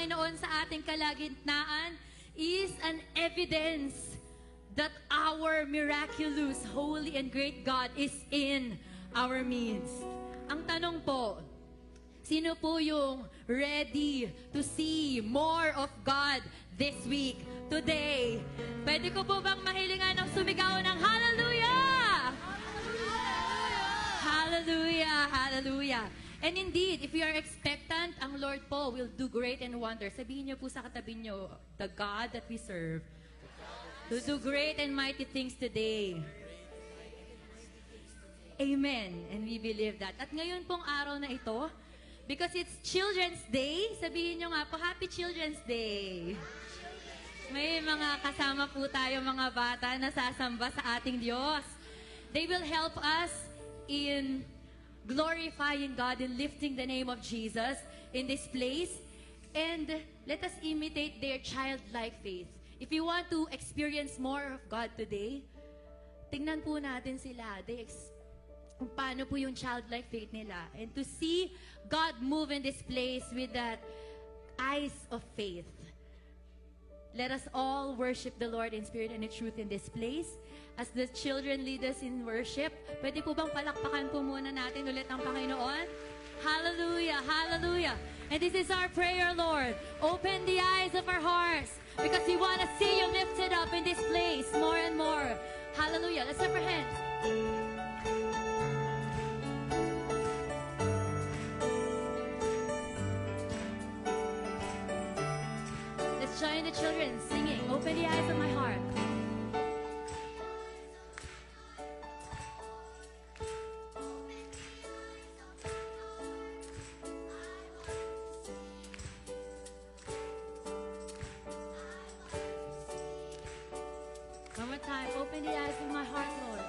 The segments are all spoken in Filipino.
Panginoon sa ating kalagitnaan is an evidence that our miraculous, holy, and great God is in our midst. Ang tanong po, sino po yung ready to see more of God this week, today? Pwede ko po bang mahilingan ng sumigaw ng hallelujah? Hallelujah! Hallelujah! And indeed, if you are expectant, ang Lord po will do great and wonders. Sabihin niyo po sa katabi niyo, the God that we serve, to do great and mighty things today. Amen. And we believe that. At ngayon pong araw na ito, because it's Children's Day, sabihin niyo nga po, Happy Children's Day. May mga kasama po tayo, mga bata, na sasamba sa ating Diyos. They will help us in glorifying God and lifting the name of Jesus in this place. And let us imitate their childlike faith. If you want to experience more of God today, tingnan po natin sila. Kung paano po yung childlike faith nila. And to see God move in this place with that eyes of faith. Let us all worship the Lord in spirit and in truth in this place. As the children lead us in worship, pwede po bang palakpakan po muna natin ulit ang Panginoon? Hallelujah! Hallelujah! And this is our prayer, Lord. Open the eyes of our hearts because we want to see you lifted up in this place more and more. Hallelujah! Let's lift our hands. Let's join the children singing, Open the Eyes of My Heart. One more time, open the eyes of my heart, Lord.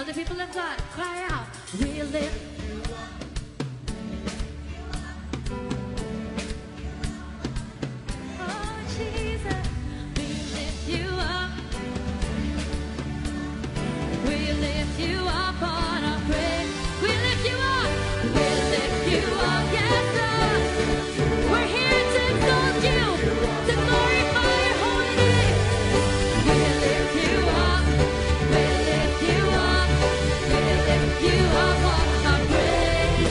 the people of God, cry out. We lift. Oh, Jesus, we lift you up. We lift you up on our praise. We lift you up. We lift you up, yes, Lord. We're here to exalt you, to glorify your holy name. We lift you up. We lift you up. We lift you up on our praise.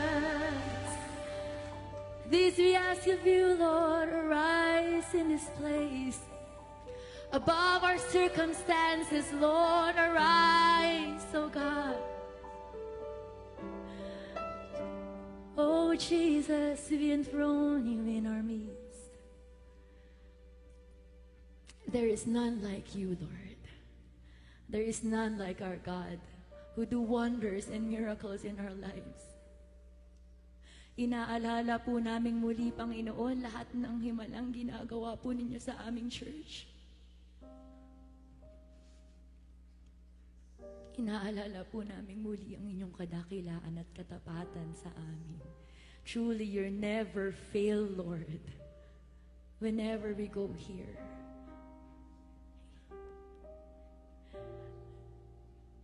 Arise, this we ask of you, Lord, arise in this place. Above our circumstances, Lord, arise, oh God. Oh Jesus, we enthrone you in our midst. There is none like you, Lord. There is none like our God who do wonders and miracles in our lives. Inaalala po naming muli, Panginoon, lahat ng himalang ginagawa po ninyo sa aming church. Inaalala po naming muli ang inyong kadakilaan at katapatan sa amin. Truly, you never fail, Lord, whenever we go here.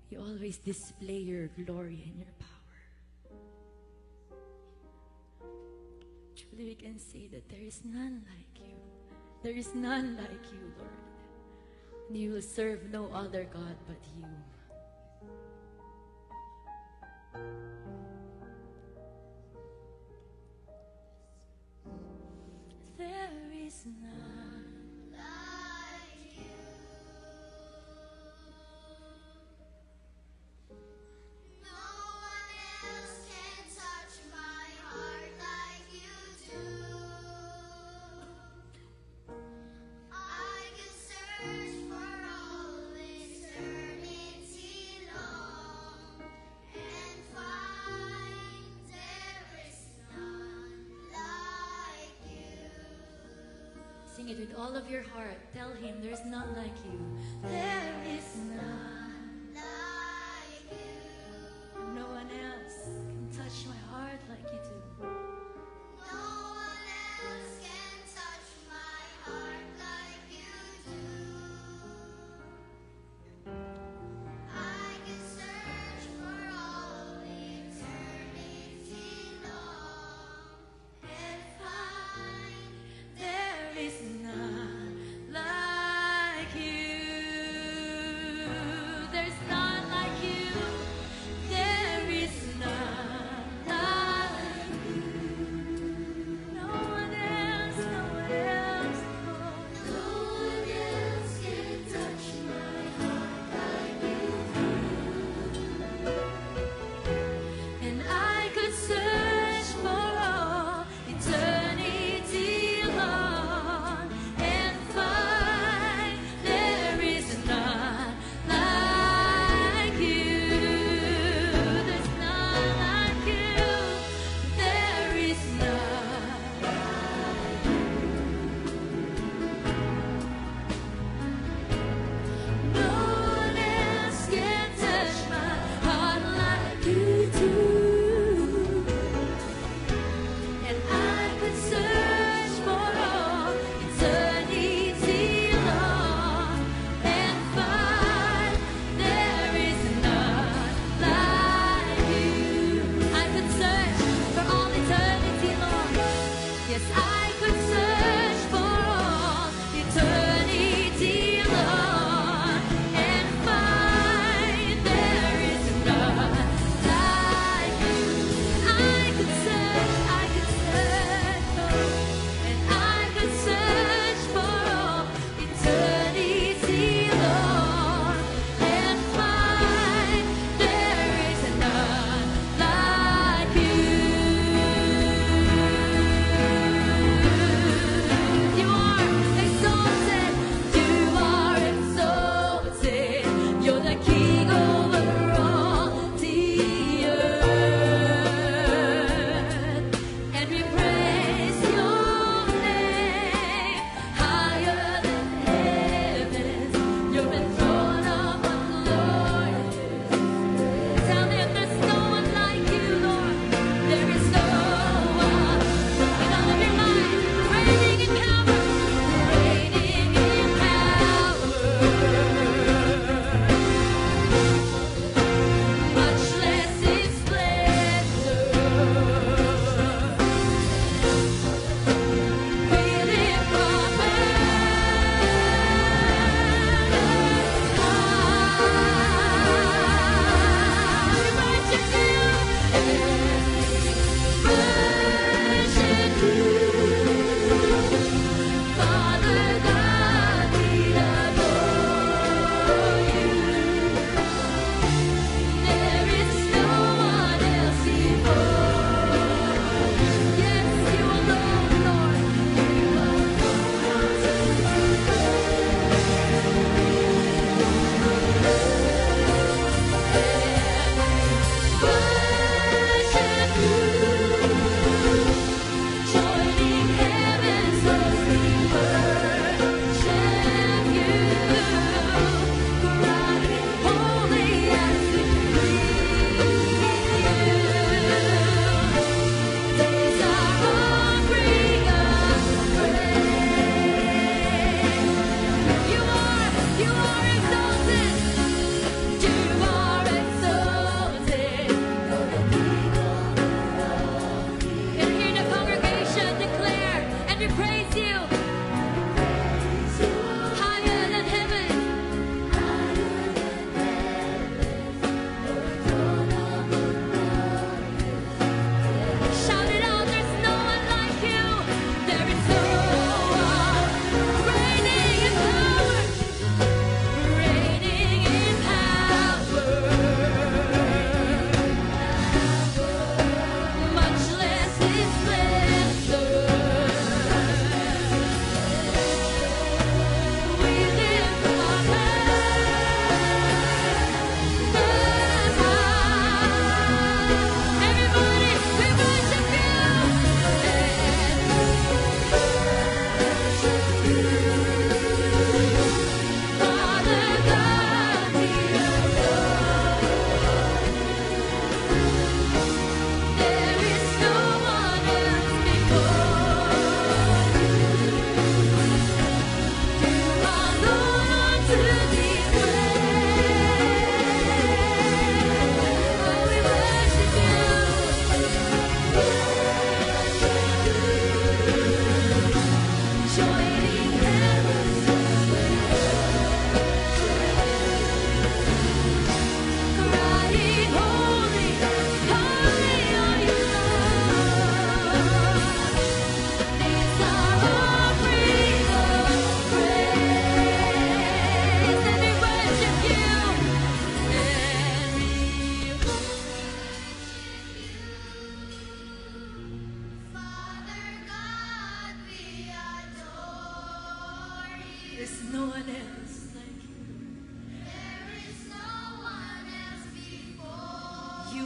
You always display your glory and your power. Truly, we can say that there is none like you. There is none like you, Lord. And you will serve no other God but you. There is none like you. No one else can touch my heart like you do. I can search for all eternity long and find there is none like you. Sing it with all of your heart. Tell him there's none like you. There is none. Like you. No one else can touch my heart like you do. No one else can touch my heart like you do. I can search for all eternity long and find There is none like you.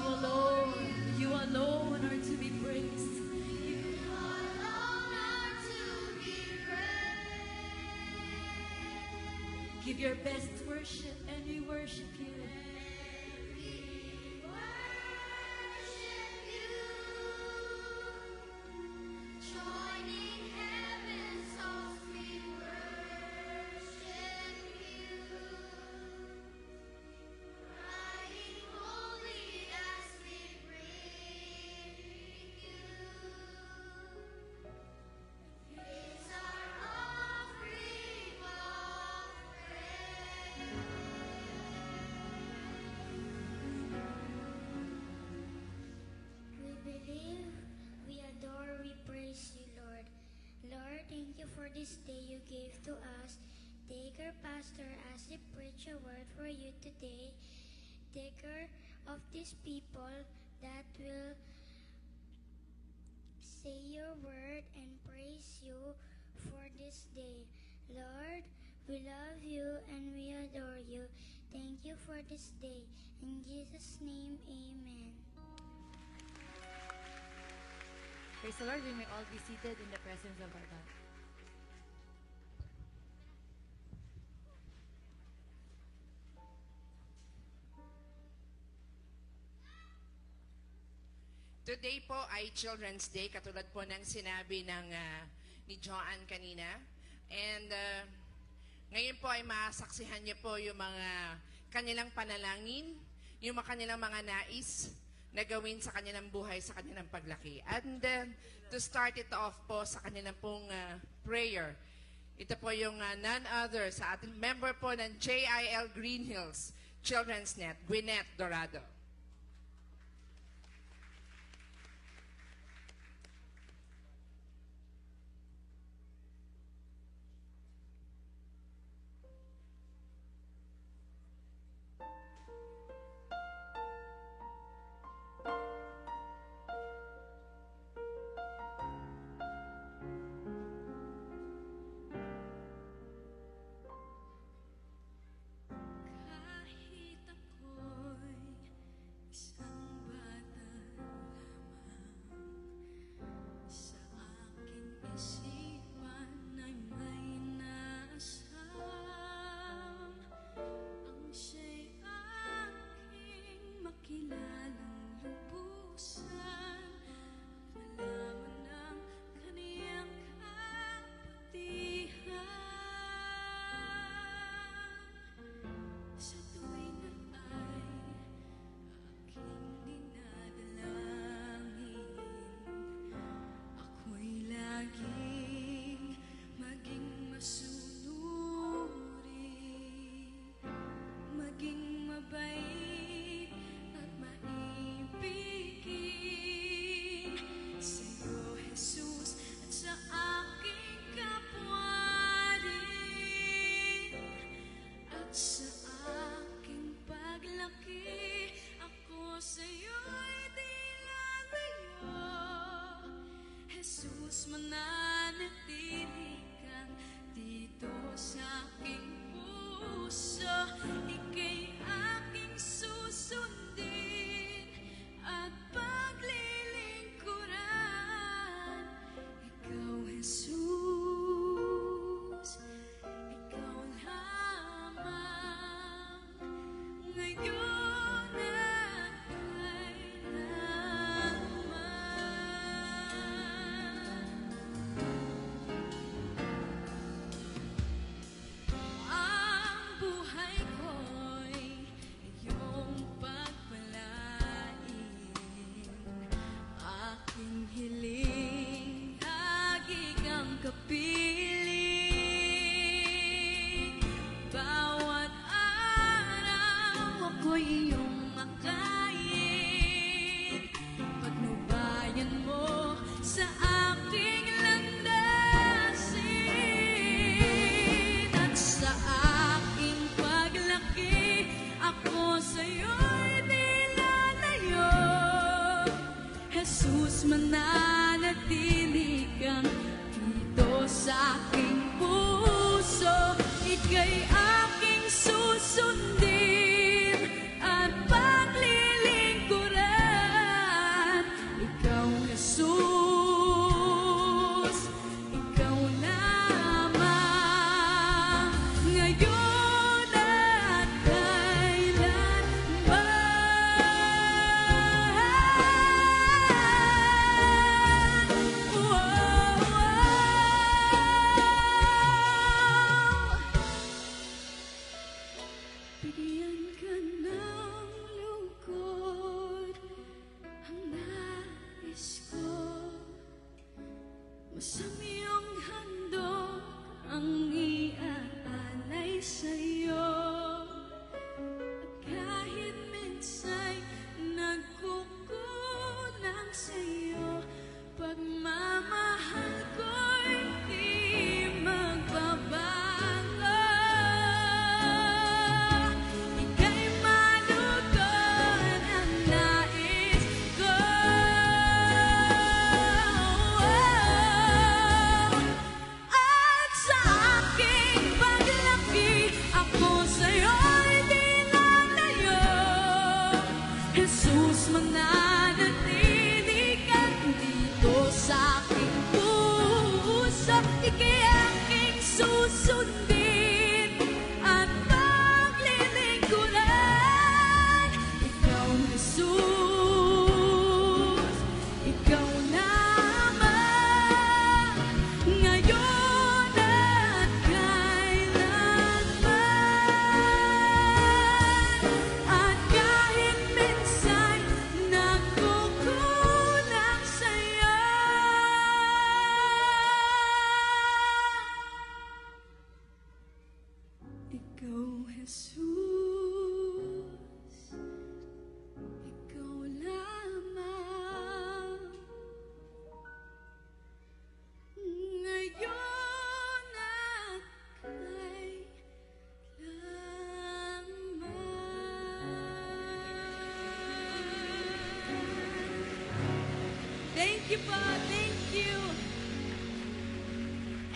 You alone are to be praised. Give your best worship and we worship you. Joining heaven's host, we worship you. Crying holy as we bring you. It's our offering of praise. We believe, we adore, we praise you, Lord. Lord, thank you for this day you gave to us. Take our pastor as he preach a word for you today. Take care of these people that will say your word and praise you for this day. Lord, we love you and we adore you. Thank you for this day. In Jesus' name, amen. Praise the Lord. We may all be seated in the presence of our God. Today po ay Children's Day, katulad po ng sinabi ni Joanne kanina. And ngayon po ay masaksihan niyo po yung mga kanilang panalangin, yung kanilang mga nais na gawin sa kanilang buhay, sa kanilang paglaki. And to start it off po sa kanilang pong prayer, ito po yung none other sa ating member po ng JIL Green Hills Children's Net, Gwyneth Dorado. Kahit ako'y isang bata lamang, sa aking isipan ay may naasam. Ang siya'y aking makilalang lubusan, malaman ang kaniyang kabutihan. Sa tuwing ay aking dinadalangin, ako'y laging maging masunuri, maging mabait at maibigin sa'yo, Jesus, at sa aking kapwa rin. At sa aking paglaki, ako sa'yo'y di lalayo. Jesus, mananatili kang dito sa aking puso. Ika'y aking susundin at paglilingkuran. Ikaw, Jesus, ikaw lamang, ngayon at kailanman. Ang buhay ko'y iyong pagpalain. Aking hiling, lagi kang kapiling. Bawat araw ako'y iyong makain. Patnubayan mo sa aking landasin. At sa aking paglaki, ako sa'yo'y di lalayo. Jesus, mananatili kang dito sa aking puso. Ika'y aking susundin at paglilingkuran. mananatili ka dito sa aking puso. Ika'y aking susundin at paglilingkuran. Ikaw, Jesus, ikaw na Ama, ngayon at kailanman. At kahit minsan nagkukulang sa'yo, ikaw, Jesus, ikaw lamang, ngayon at kailanman. Thank you po, thank you.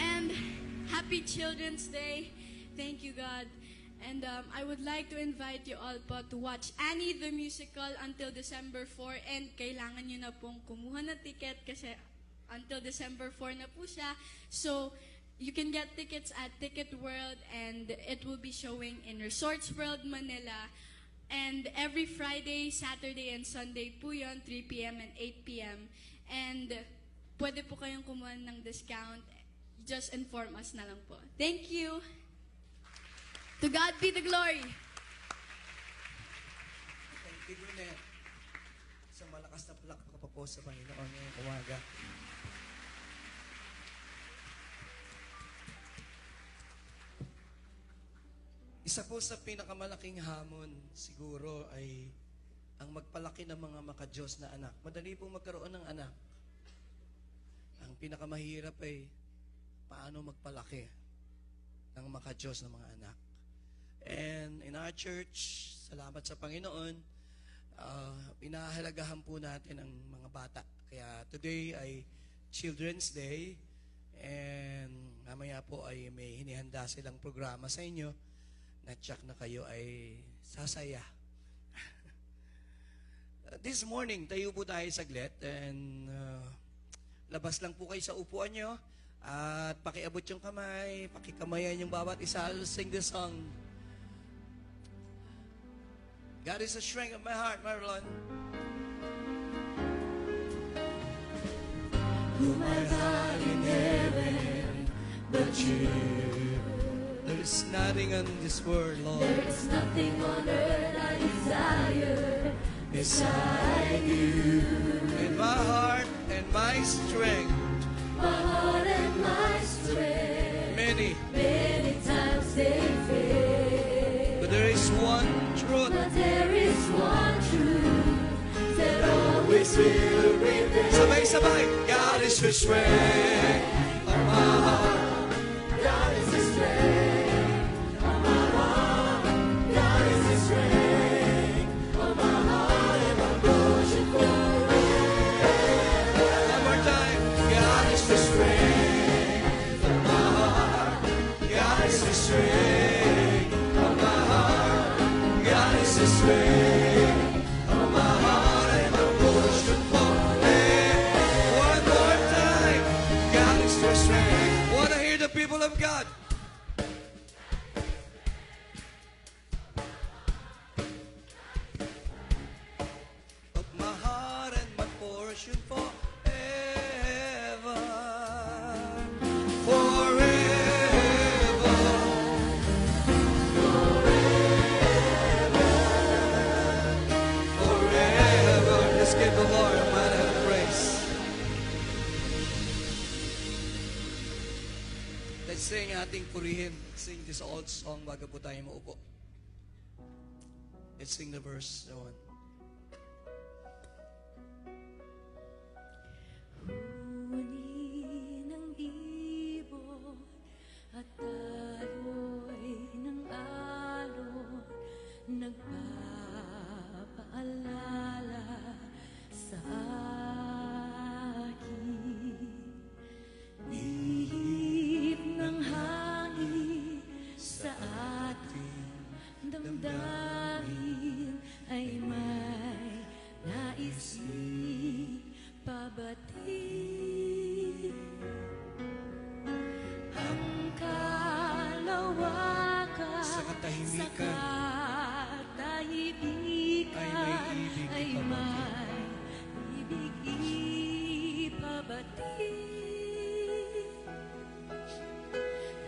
And happy Children's Day. Thank you, God. And I would like to invite you all po to watch Annie the Musical until December 4. And kailangan nyo na pong kumuha ng ticket kasi until December 4 na po siya. So, you can get tickets at Ticket World and it will be showing in Resorts World, Manila. And every Friday, Saturday, and Sunday po yun, 3 p.m. and 8 p.m. And pwede po kayong kumuha ng discount. Just inform us na lang po. Thank you. To God be the glory. Thank you, Brunette. Sa malakas na plak ka pa po sa Panginoon ngayong umaga. Isa po sa pinakamalaking hamon siguro ay ang magpalaki ng mga makadiyos na anak. Madali pong magkaroon ng anak. Ang pinakamahirap ay paano magpalaki ng makadiyos na mga anak. And in our church, salamat sa Panginoon, pinahalagahan po natin ang mga bata. Kaya today ay Children's Day and mamaya po ay may hinihanda silang programa sa inyo na tsak na kayo ay sasaya. This morning, tayo po tayo saglit and labas lang po kayo sa upuan nyo at pakiabot yung kamay, pakikamayan yung bawat isa. I'll sing the song. God is the strength of my heart, Marilyn. Who my God in heaven but you? There is nothing on this world, Lord. There is nothing on earth I desire beside you. In my heart and my strength, My heart and my strength, many, many times they fail. but there is one truth. But there is one truth that always will remain. Sabay-sabay, God is the strength of my heart. God is the strength of my heart. God is the strength of my heart and my portion forever. One more time, God is the strength of my heart. God is the strength of my heart. God is the strength of my heart and my portion forever. One more time, God is the strength. Want to hear the people of God? Of my heart and my portion forever. Forever. Forever. Let's give the Lord a man and praise. Let's sing ating purihin. Let's sing this old song bago po tayo maupo. Let's sing the verse. One. Huni ng ibon at tayo'y ng alon, nagpapaalala sa akin. Ihip ng hangin sa ating damdamin ay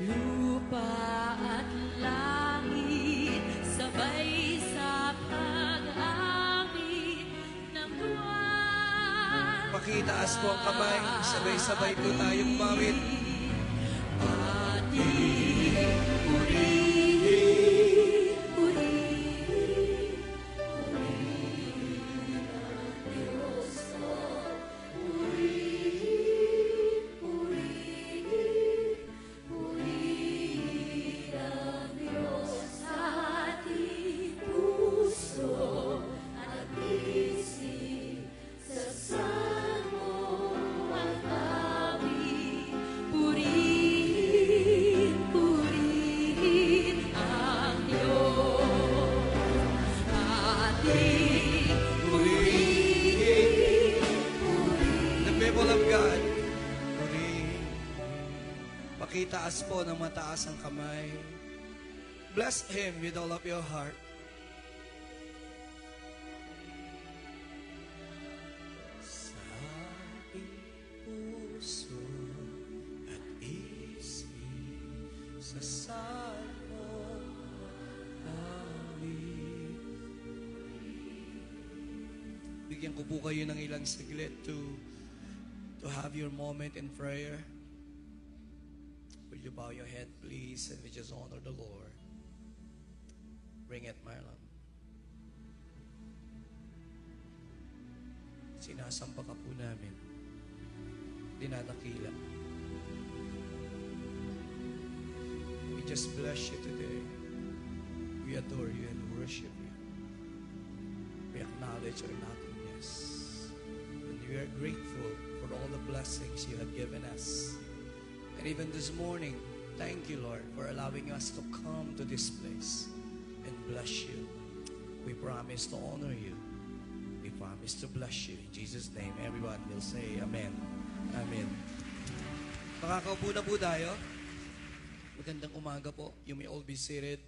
Lupa at langit, sabay sa pag-awit ng buwan. Pakitaas po ang kamay, sabay-sabay po tayong mawit. Ating purihin, purihin, purihin ang Diyos ko. Purihin, purihin, purihin ang Diyos sa ating puso at isip sa salmo at awit. Purihin, purihin ang Diyos. Ating purihin, The people of God. Purihin. Pakitaas po ng mataas ang kamay. Bless Him with all of your heart. Sa aking puso at isip, sa salmo awit. Bigyan ko po kayo ng ilang saglit to have your moment in prayer. Will you bow your head, please, and we just honor the Lord. Bring it, Marlon. Sinasamba ka po namin. Dinadakila. We just bless you today. We adore you and worship you. We acknowledge your nothingness. And we are grateful for all the blessings you have given us. And even this morning, thank you, Lord, for allowing us to come to this place and bless you. We promise to honor you. We promise to bless you. In Jesus' name, everyone will say Amen. Amen. Makakaupo na po tayo. Magandang umaga po. You may all be seated.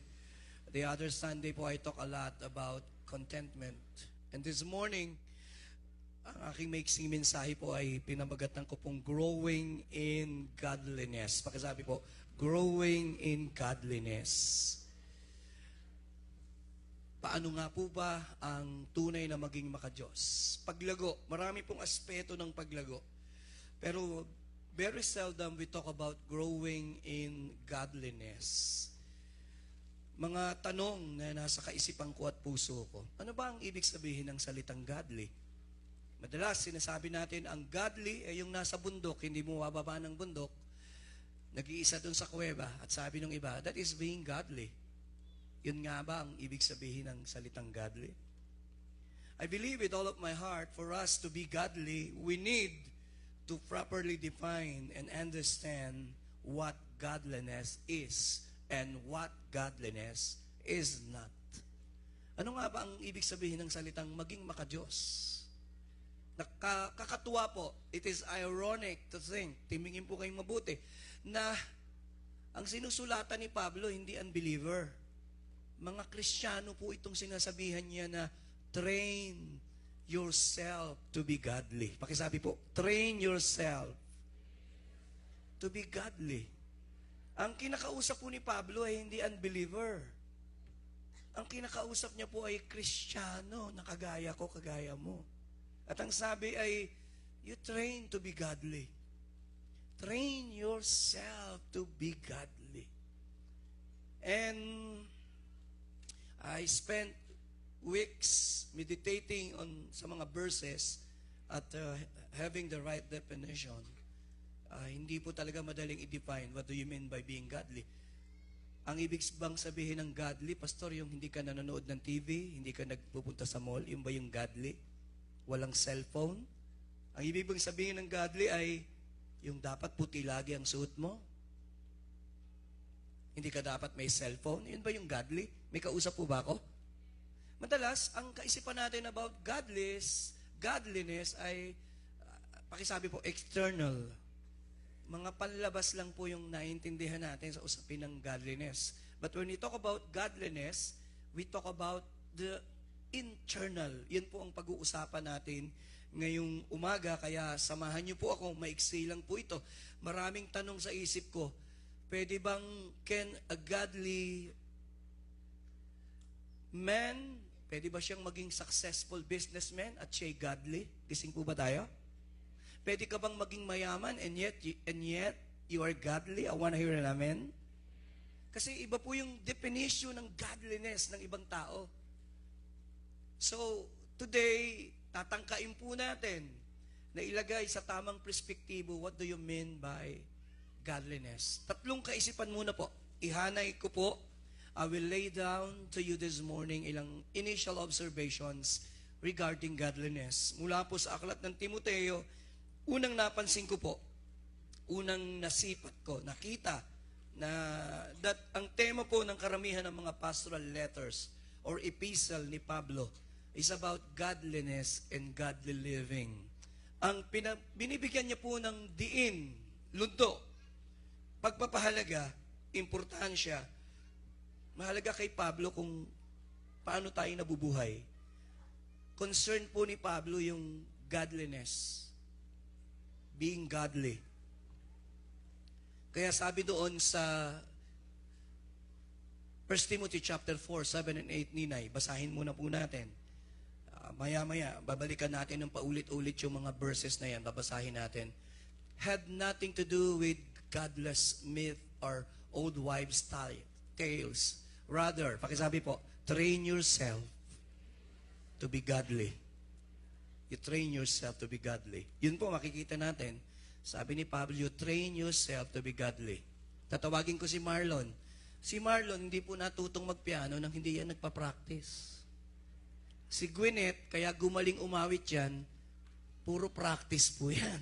The other Sunday po, I talk a lot about contentment. And this morning, ang aking maiksing mensahe po ay pinamagatan ko pong growing in godliness. Pakisabi po, growing in godliness. Paano nga po ba ang tunay na maging makadiyos? Paglago, marami pong aspeto ng paglago. Pero very seldom we talk about growing in godliness. Mga tanong na nasa kaisipan ko at puso ko. Ano ba ang ibig sabihin ng salitang godly? Madalas sinasabi natin ang godly ay yung nasa bundok, hindi mo mababa ng bundok, nag-iisa dun sa kuweba, at sabi ng iba, that is being godly. Yun nga ba ang ibig sabihin ng salitang godly? I believe with all of my heart, for us to be godly, we need to properly define and understand what godliness is and what godliness is not. Ano nga ba ang ibig sabihin ng salitang maging makadiyos? Nakakatuwa po, it is ironic to think, timingin po kayong mabuti, na ang sinusulatan ni Pablo hindi unbeliever. Mga Kristiyano po itong sinasabihan niya na train yourself to be godly. Pakisabi po, train yourself to be godly. Ang kinakausap po ni Pablo ay hindi unbeliever. Ang kinakausap niya po ay Kristiyano na kagaya ko, kagaya mo. At ang sabi ay, you train to be godly. Train yourself to be godly. And I spent weeks meditating on sa mga verses at having the right definition. Hindi po talaga madaling i-define what do you mean by being godly. Ang ibig bang sabihin ng godly, Pastor, yung hindi ka nanonood ng TV, hindi ka nagpupunta sa mall, yung ba yung godly? Walang cellphone? Ang ibig bang sabihin ng godly ay yung dapat puti lagi ang suot mo? Hindi ka dapat may cellphone? Yun ba yung godly? May kausap po ba ako? Madalas, ang kaisipan natin about godliness ay, pakisabi po, external. Mga panlabas lang po yung naiintindihan natin sa usapin ng godliness. But when we talk about godliness, we talk about the internal. Yun po ang pag-uusapan natin ngayong umaga. Kaya samahan niyo po ako, maiksi lang po ito. Maraming tanong sa isip ko. can a godly man, pwede ba siyang maging successful businessman at siya'y godly? Gising po ba tayo? Pwede ka bang maging mayaman and yet you are godly? I wanna hear an amen. Kasi iba po yung definition ng godliness ng ibang tao. So, today, tatangkain po natin na ilagay sa tamang perspektibo, what do you mean by godliness? Tatlong kaisipan muna po. Ihanay ko po. I will lay down to you this morning ilang initial observations regarding godliness. Mula po sa aklat ng Timoteo, unang napansin ko po, unang nasipat ko, nakita na that ang tema po ng karamihan ng mga pastoral letters or epistle ni Pablo is about godliness and godly living. Ang binibigyan niya po ng diin, lundo, pagpapahalaga, importansya, mahalaga kay Pablo kung paano tayo nabubuhay. Concern po ni Pablo yung godliness, being godly. Kaya sabi doon sa 1 Timothy chapter 4, 7 and 8, Ninay, basahin muna po natin. Maya-maya, babalikan natin ng paulit-ulit yung mga verses na yan, babasahin natin. Had nothing to do with godless myth or old wives' tales. Rather, pakisabi po, train yourself to be godly. You train yourself to be godly. Yun po, makikita natin. Sabi ni Pablo, you train yourself to be godly. Tatawagin ko si Marlon. Si Marlon, hindi po natutong magpiano nang hindi yan nagpa-practice. Si Gwyneth, kaya gumaling umawit yan, puro practice po yan.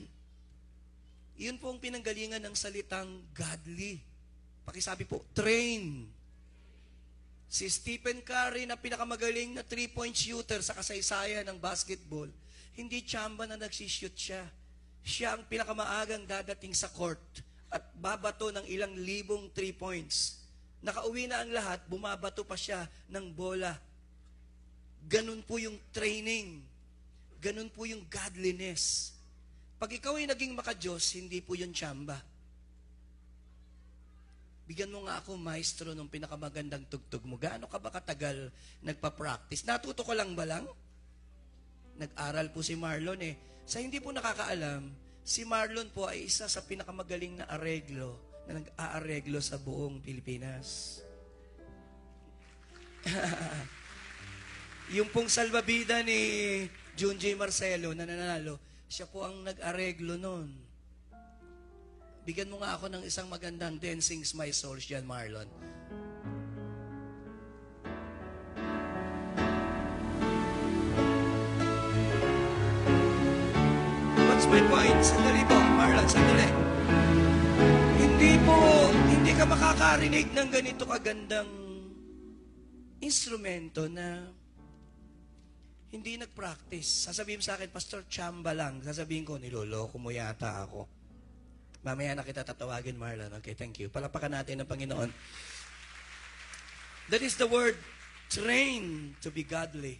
Yun po ang pinanggalingan ng salitang godly. Pakisabi po, train. Si Stephen Curry na pinakamagaling na 3-point shooter sa kasaysayan ng basketball, hindi tsamba na nagsishoot siya. Siya ang pinakamaagang dadating sa court at babato ng ilang libong 3 points. Nakauwi na ang lahat, bumabato pa siya ng bola. Ganun po yung training. Ganun po yung godliness. Pag ikaw ay naging makadiyos, hindi po yun tsamba. Bigyan mo nga ako, maestro, ng pinakamagandang tugtog mo. Gaano ka ba katagal nagpa-practice? Natuto ko lang ba lang? Nag-aral po si Marlon eh. Sa hindi po nakakaalam, si Marlon po ay isa sa pinakamagaling na areglo na nag-aareglo sa buong Pilipinas. Yung pong salbabida ni Junjay Marcelo na nanalo, siya po ang nag-areglo nun. Bigyan mo nga ako ng isang magandang Dancing's My Soul dyan, Marlon. What's my point? Sandali po, Marlon, sandali. Hindi ka makakarinig ng ganito kagandang instrumento na hindi nag-practice. Sasabihin sa akin, Pastor, tsamba lang. Sasabihin ko, niloloko mo yata ako. Mamaya na kita tatawagin, Marlon. Okay, thank you. Palapakan natin ng Panginoon. That is the word, train to be godly.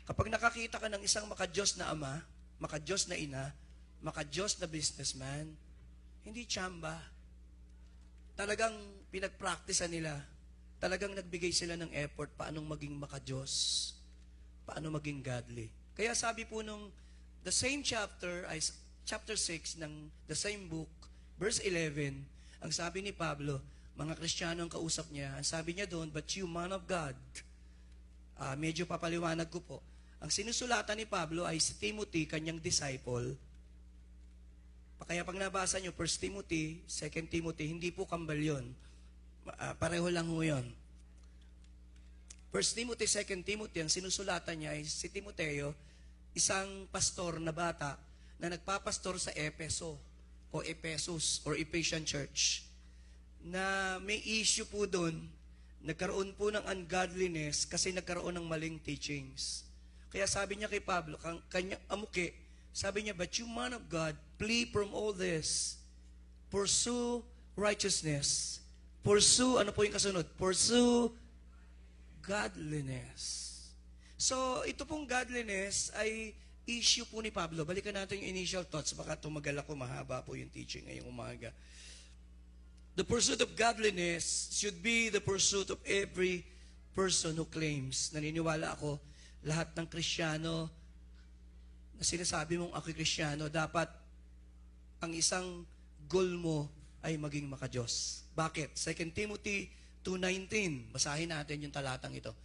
Kapag nakakita ka ng isang makadiyos na ama, makadiyos na ina, makadiyos na businessman, hindi tsamba. Talagang pinagpracticean nila. Talagang nagbigay sila ng effort paanong maging makadiyos, paano maging godly. Kaya sabi po nung the same chapter, ay chapter 6 ng the same book, verse 11, ang sabi ni Pablo, mga Kristiyano ang kausap niya, ang sabi niya doon, but you, man of God, medyo papaliwanag ko po, ang sinusulatan ni Pablo ay si Timothy, kanyang disciple. Kaya pag nabasa nyo, 1 Timothy, 2 Timothy, hindi po kambal yun. Pareho lang ho yun. 1 Timothy, 2 Timothy, ang sinusulatan niya ay si Timoteo, isang pastor na bata na nagpapastor sa Efeso o Ephesus or Ephesian Church na may issue po doon, nagkaroon po ng ungodliness kasi nagkaroon ng maling teachings. Kaya sabi niya kay Pablo, kanyang amuki, sabi niya, but you man of God, flee from all this. Pursue righteousness. Pursue, ano po yung kasunod? Pursue godliness. So, ito pong godliness ay issue po ni Pablo. Balikan natin yung initial thoughts. Baka tumagal ako, mahaba po yung teaching ngayong umaga. The pursuit of godliness should be the pursuit of every person who claims. Naniniwala ako, lahat ng Kristiyano na sinasabi mong ako'y Kristiyano, dapat ang isang goal mo ay maging makadiyos. Bakit? 2 Timothy 2:19. Basahin natin yung talatang ito.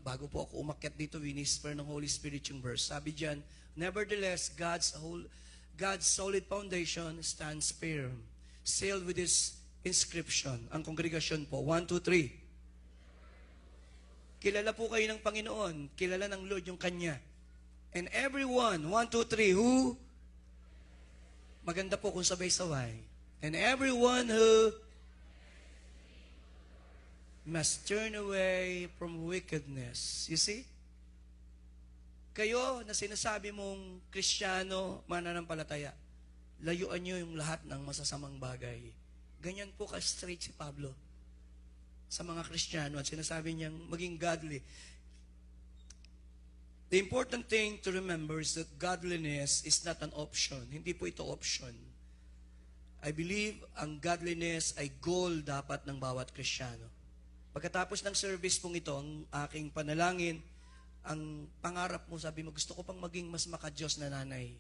Bago po ako umakyat dito, winisper ng Holy Spirit yung verse. Sabi diyan, nevertheless, God's solid foundation stands firm, sealed with His inscription. Ang kongregasyon po, 1, 2, 3. Kilala po kayo ng Panginoon. Kilala ng Lord yung Kanya. And everyone, 1, 2, 3, who? Maganda po kung sabay-sabay. And everyone who must turn away from wickedness. You see? Kayo na sinasabi mong Kristiyano, mananampalataya, layuan nyo yung lahat ng masasamang bagay. Ganyan po ka-straight si Pablo sa mga Kristiyano at sinasabi niyang maging godly. The important thing to remember is that godliness is not an option. Hindi po ito option. I believe ang godliness ay goal dapat ng bawat Kristiyano. Pagkatapos ng service pong ito, ang aking panalangin, ang pangarap mo, sabi mo, gusto ko pang maging mas makadiyos na nanay.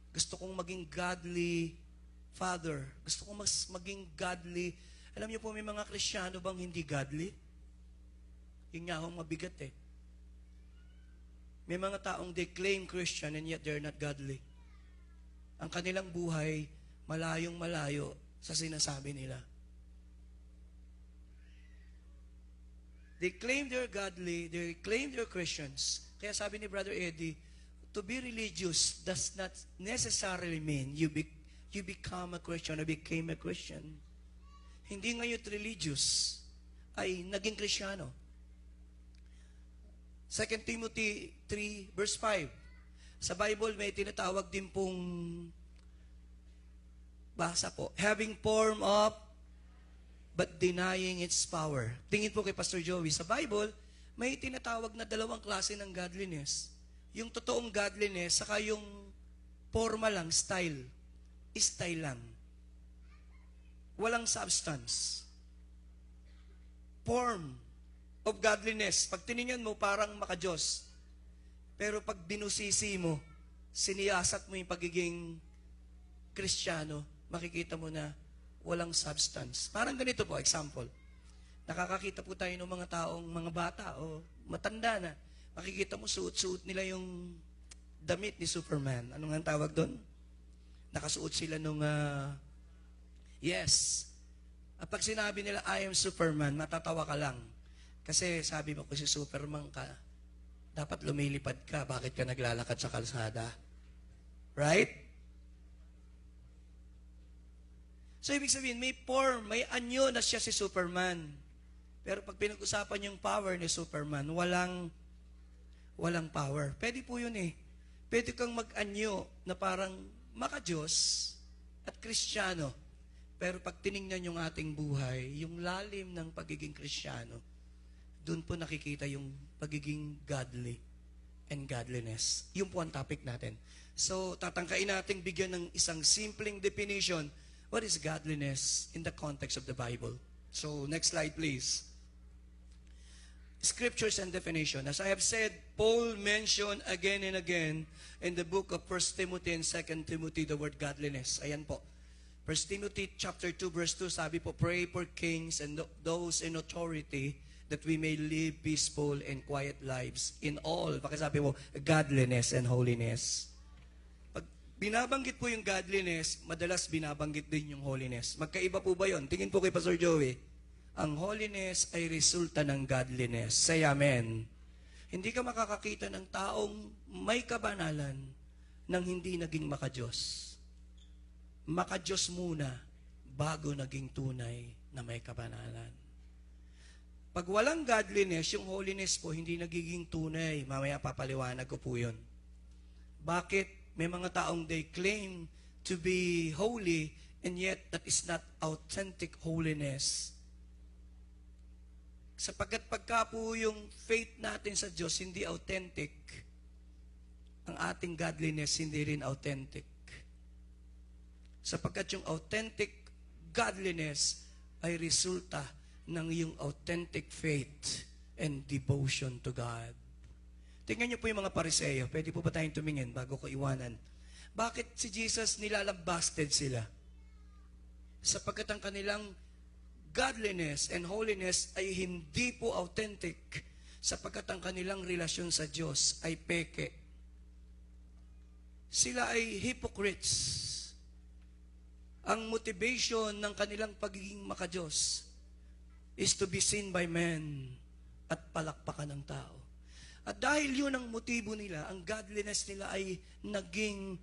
Gusto kong maging godly father. Gusto kong mas maging godly. Alam niyo po, may mga Kristiyano bang hindi godly? Yung nga akong mabigat eh. May mga taong they claim Christian and yet they're not godly. Ang kanilang buhay, malayong malayo sa sinasabi nila. They claim they're godly, they claim they're Christians. Kaya sabi ni Brother Eddie, to be religious does not necessarily mean you become a Christian or became a Christian. Hindi ngayon religious ay naging Kristiyano. 2 Timothy 3 verse 5. Sa Bible may tinatawag din pong basa po, having form of but denying its power. Tingin po kay Pastor Joey, sa Bible, may tinatawag na dalawang klase ng godliness. Yung totoong godliness, saka yung forma lang, style. Style lang. Walang substance. Form of godliness. Pag tiningnan mo, parang makadiyos. Pero pag binusisi mo, siniyasat mo yung pagiging Kristiyano, makikita mo na walang substance. Parang ganito po, example. Nakakakita po tayo ng mga taong, mga bata o matanda na. Makikita mo, suot-suot nila yung damit ni Superman. Ano nga ang tawag doon? Nakasuot sila nung, yes. At pag sinabi nila, I am Superman, matatawa ka lang. Kasi sabi mo, kung si Superman ka, dapat lumilipad ka. Bakit ka naglalakad sa kalsada? Right? So, ibig sabihin, may form, may anyo na siya si Superman. Pero pag pinag-usapan yung power ni Superman, walang power. Pwede po yun eh. Pwede kang mag-anyo na parang makadiyos at Kristiyano. Pero pag tiningnan yung ating buhay, yung lalim ng pagiging Kristiyano, doon po nakikita yung pagiging godly and godliness. Yun po ang topic natin. So, tatangkain natin bigyan ng isang simpleng definition. What is godliness in the context of the Bible? So, next slide, please. Scriptures and definition. As I have said, Paul mentioned again and again in the book of 1 Timothy and 2 Timothy the word godliness. Ayan po. 1 Timothy chapter 2 verse 2, sabi po, pray for kings and those in authority that we may live peaceful and quiet lives in all, pakisabi mo, godliness and holiness. Binabanggit po yung godliness, madalas binabanggit din yung holiness. Magkaiba po ba yun? Tingin po kay Pastor Joey. Ang holiness ay resulta ng godliness. Say amen. Hindi ka makakakita ng taong may kabanalan nang hindi naging makadiyos. Makadiyos muna bago naging tunay na may kabanalan. Pag walang godliness, yung holiness po hindi nagiging tunay. Mamaya papaliwanag ko po yun. Bakit? May mga taong they claim to be holy and yet that is not authentic holiness. Sapagkat pagka po yung faith natin sa Diyos hindi authentic, ang ating godliness hindi rin authentic. Sapagkat yung authentic godliness ay resulta ng iyong authentic faith and devotion to God. Tingnan niyo po yung mga Pariseo. Pwede po ba tayong tumingin bago ko iwanan? Bakit si Jesus nilalambasted sila? Sapagkat ang kanilang godliness and holiness ay hindi po authentic, sapagkat ang kanilang relasyon sa Diyos ay peke. Sila ay hypocrites. Ang motivation ng kanilang pagiging makadiyos is to be seen by men at palakpakan ng tao. At dahil yun ang motibo nila, ang godliness nila ay naging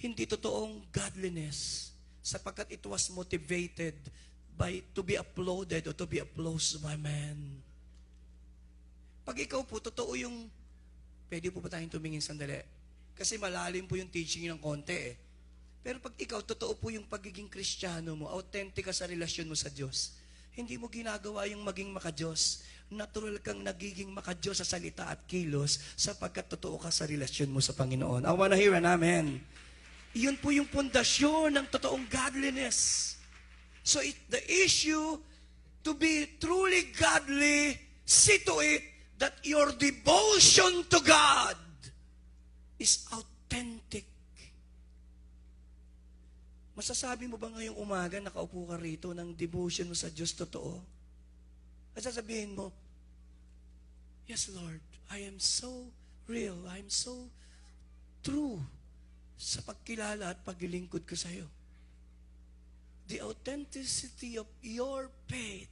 hindi totoong godliness, sapagkat it was motivated by to be applauded or to be applauded by men. Pag ikaw po, totoo yung, pwede po ba tayong tumingin sandali? Kasi malalim po yung teaching ng konti eh. Pero pag ikaw, totoo po yung pagiging Kristiyano mo, authentic ka sa relasyon mo sa Diyos, hindi mo ginagawa yung maging makadiyos. Natural kang nagiging makadiyos sa salita at kilos sapagkat totoo ka sa relasyon mo sa Panginoon. I wanna hear an amen. Iyon po yung pundasyon ng totoong godliness. So the issue to be truly godly, see to it that your devotion to God is authentic. Masasabi mo ba ngayong umaga, nakaupo ka rito, ng devotion mo sa Diyos totoo? At sasabihin mo, yes, Lord, I am so real, I am so true sa pagkilala at paglilingkod ko sa iyo. The authenticity of your faith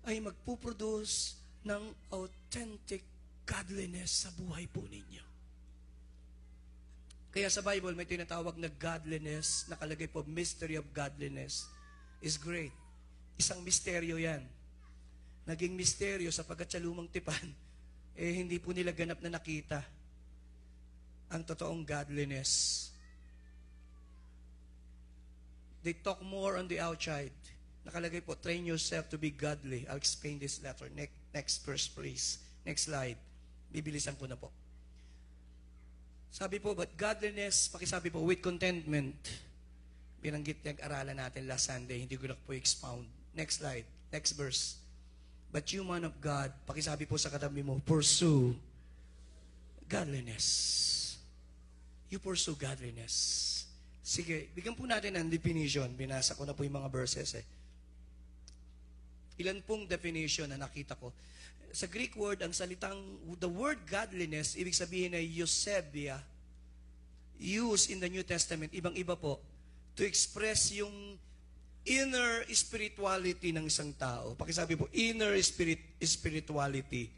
ay magpuproduce ng authentic godliness sa buhay po ninyo. Kaya sa Bible, may tinatawag na godliness, nakalagay po, mystery of godliness is great. Isang misteryo yan. Naging misteryo sapagkat sa lumang tipan, hindi po nila ganap na nakita ang totoong godliness. They talk more on the outside. Nakalagay po, train yourself to be godly. I'll explain this later. Next verse, please. Next slide. Bibilisan ko na po. Sabi po, but godliness, pakisabi po, with contentment. Binanggit yung aralan natin last Sunday, hindi ko na po expound. Next slide, next verse. But you, man of God, pakisabi po sa katabi mo, pursue godliness. You pursue godliness. Sige, bigyan po natin ang definition. Binasa ko na po yung mga verses eh. Ilan pong definition na nakita ko. Sa Greek word, ang salitang, the word godliness, ibig sabihin ay eusebia, used in the New Testament, ibang-iba po, to express yung inner spirituality ng isang tao. Pakisabi po, inner spirituality.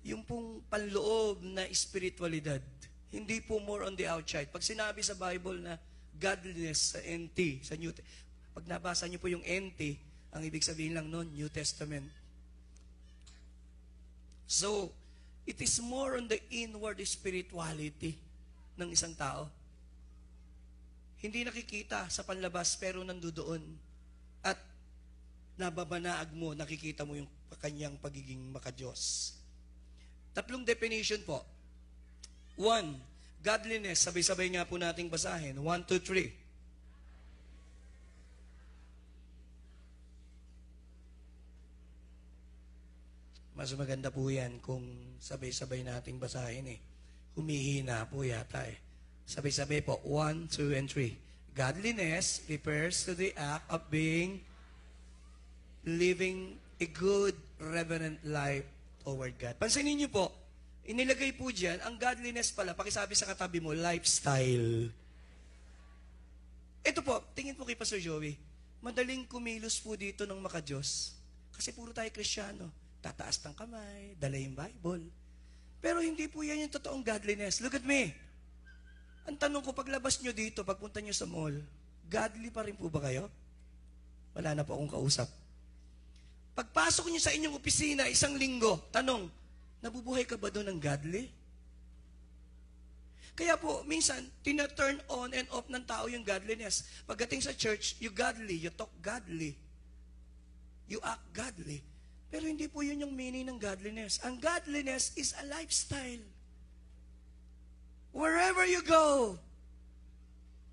Yung pong panloob na spiritualidad. Hindi po more on the outside. Pag sinabi sa Bible na godliness sa NT, sa pag nabasa niyo po yung NT, ang ibig sabihin lang noon, New Testament. So, it is more on the inward spirituality ng isang tao. Hindi nakikita sa panlabas pero nandoon. At nababanaag mo, nakikita mo yung kanyang pagiging makadiyos. Tatlong definition po. 1, godliness. Sabay-sabay nga po nating basahin. 1, 2, 3. Mas maganda po yan kung sabay-sabay nating basahin eh. Humihina po yata eh. Sabay-sabay po. 1, 2, and 3. Godliness refers to the act of living a good, reverent life toward God. Pansinin niyo po, inilagay po dyan, ang godliness pala, pakisabi sa katabi mo, lifestyle. Ito po, tingin po kay Pastor Joey, madaling kumilos po dito ng makadiyos. Kasi puro tayo Kristiyano. Tataas ng kamay, dala yung Bible. Pero hindi po yan yung totoong godliness. Look at me. Ang tanong ko, paglabas nyo dito, pagpunta nyo sa mall, godly pa rin po ba kayo? Wala na po akong kausap. Pagpasok nyo sa inyong opisina, isang linggo, tanong, nabubuhay ka ba doon ng godly? Kaya po, minsan, tina-turn on and off ng tao yung godliness. Pagdating sa church, you godly, you talk godly. You act godly. Pero hindi po yun yung meaning ng godliness. Ang godliness is a lifestyle. Wherever you go,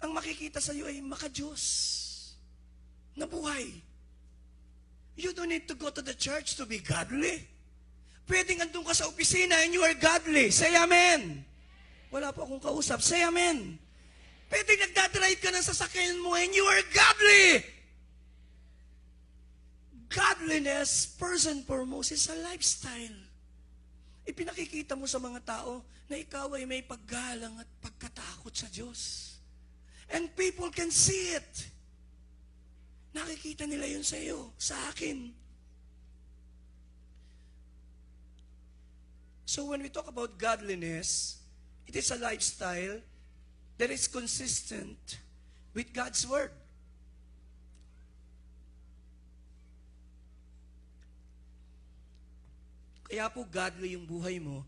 Ang makikita sa iyo ay maka-Diyos na buhay. You don't need to go to the church to be godly. Pwedeng andun ka sa opisina and you are godly. Say amen. Wala po akong kausap. Say amen. Pwedeng nagdadrive ka ng sasakyan mo and you are godly. Godliness, first and foremost, is a lifestyle. Ipinakikita mo sa mga tao na ikaw ay may paggalang at pagkatakot sa Diyos. And people can see it. Nakikita nila yun sa iyo, sa akin. So when we talk about godliness, it is a lifestyle that is consistent with God's Word. Kaya po godly yung buhay mo,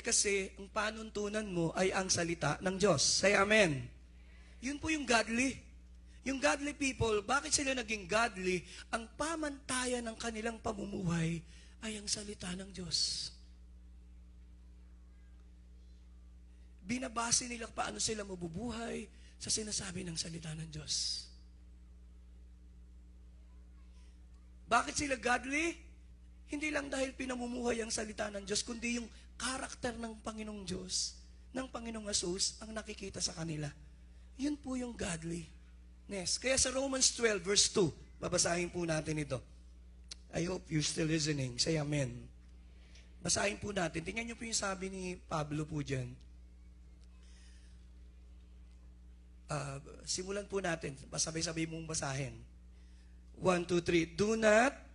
kasi ang panuntunan mo ay ang salita ng Diyos. Say amen. Yun po yung godly. Yung godly people, bakit sila naging godly? Ang pamantayan ng kanilang pamumuhay ay ang salita ng Diyos. Binabase nila paano sila mabubuhay sa sinasabi ng salita ng Diyos. Bakit sila godly? Hindi lang dahil pinamumuhay ang salita ng Diyos, kundi yung karakter ng Panginoong Diyos, ng Panginoong Jesus, ang nakikita sa kanila. Yun po yung godliness. Kaya sa Romans 12, verse 2, babasahin po natin ito. I hope you're still listening. Say amen. Basahin po natin. Tingnan niyo po yung sabi ni Pablo po dyan. Simulan po natin. Sabay-sabay mong basahin. 1, 2, 3. Do not.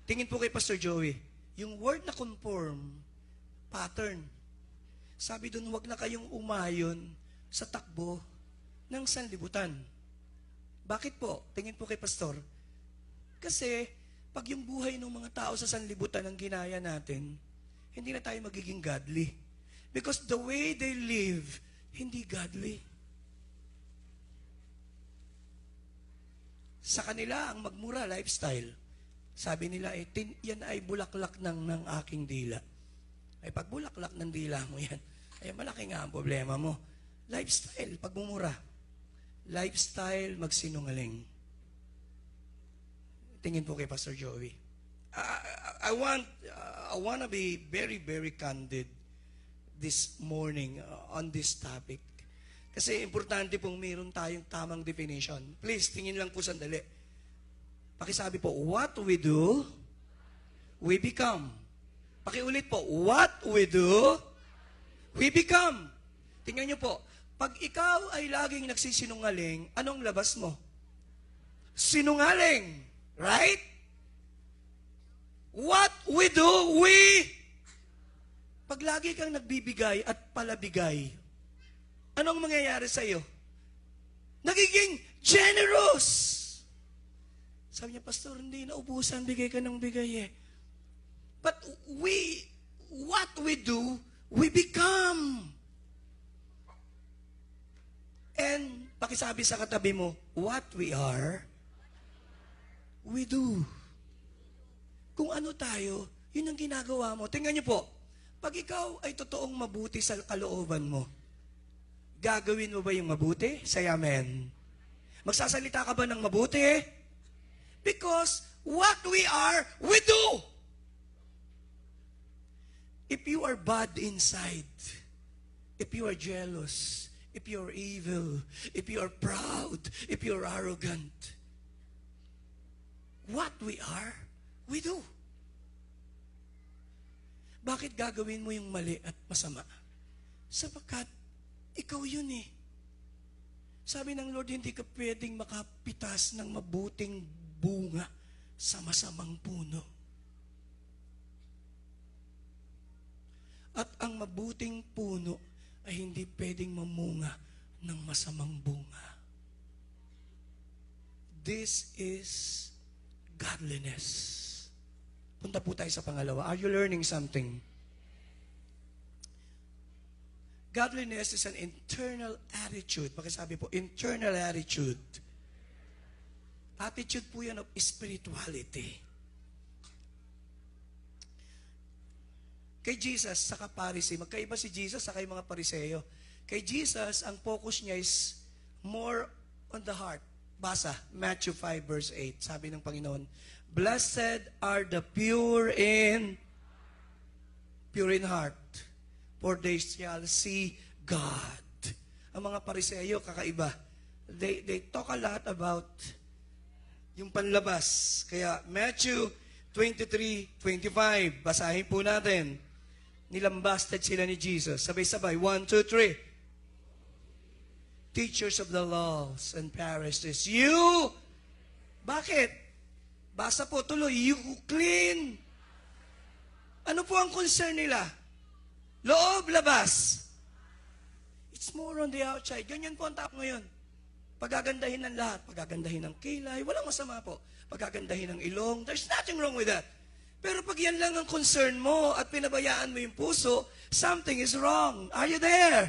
Tingin po kay Pastor Joey. Yung word na conform, pattern. Sabi doon, huwag na kayong umayon sa takbo ng sanlibutan. Bakit po? Tingin po kay Pastor. Kasi, pag yung buhay ng mga tao sa sanlibutan ang ginaya natin, hindi na tayo magiging godly. Because the way they live, hindi godly. Sa kanila, ang magmura lifestyle. Sabi nila, yan ay bulaklak ng aking dila. Ay pag bulaklak ng dila mo yan, ay malaki nga ang problema mo. Lifestyle, pagmumura. Lifestyle, magsinungaling. Tingin po kay Pastor Joey. I want to be very, very candid this morning on this topic. Kasi importante pong mayroon tayong tamang definition. Please, tingin lang po sandali. Pakisabi po, what we do, we become. Pakiulit po, what we do, we become. Tingnan niyo po, pag ikaw ay laging nagsisinungaling, anong labas mo? Sinungaling. Right? What we do, we. Pag lagi kang nagbibigay at palabigay, anong mangyayari sa iyo? Nagiging generous. Sabi niya, Pastor, hindi naubusan, bigay ka ng bigay eh. But what we do, we become. And pakisabi sa katabi mo, what we are, we do. Kung ano tayo, yun ang ginagawa mo. Tingnan niyo po, pag ikaw ay totoong mabuti sa kalooban mo, gagawin mo ba yung mabuti? Say amen. Magsasalita ka ba ng mabuti? Because what we are, we do. If you are bad inside, if you are jealous, if you are evil, if you are proud, if you are arrogant, what we are, we do. Bakit gagawin mo yung mali at masama? Sapagkat ikaw yun eh. Sabi ng Lord, hindi ka pwedeng makapitas ng mabuting bunga sa masamang puno. At ang mabuting puno ay hindi pwedeng mamunga ng masamang bunga. This is godliness. Punta po tayo sa pangalawa. Are you learning something? Godliness is an internal attitude. Pakisabi po, internal attitude. Attitude po yan of spirituality. Kay Jesus, saka Pharisee, magkaiba si Jesus, saka yung mga Pariseo. Kay Jesus, ang focus niya is more on the heart. Basa, Matthew 5 verse 8. Sabi ng Panginoon, Blessed are the pure in heart, for they shall see God. Ang mga Pariseyo, kakaiba. They talk a lot about yung panlabas. Kaya Matthew 23:25, basahin po natin. Nilambasted sila ni Jesus. Sabay-sabay, 1, 2, 3. Teachers of the laws and Pharisees, you, bakit? Basa po tuloy, you clean. Ano po ang concern nila? Loob, labas. It's more on the outside. Ganyan po ang tap ngayon. Pagagandahin ng lahat. Pagagandahin ng kilay. Walang masama po. Pagagandahin ng ilong. There's nothing wrong with that. Pero pag yan lang ang concern mo at pinabayaan mo yung puso, something is wrong. Are you there?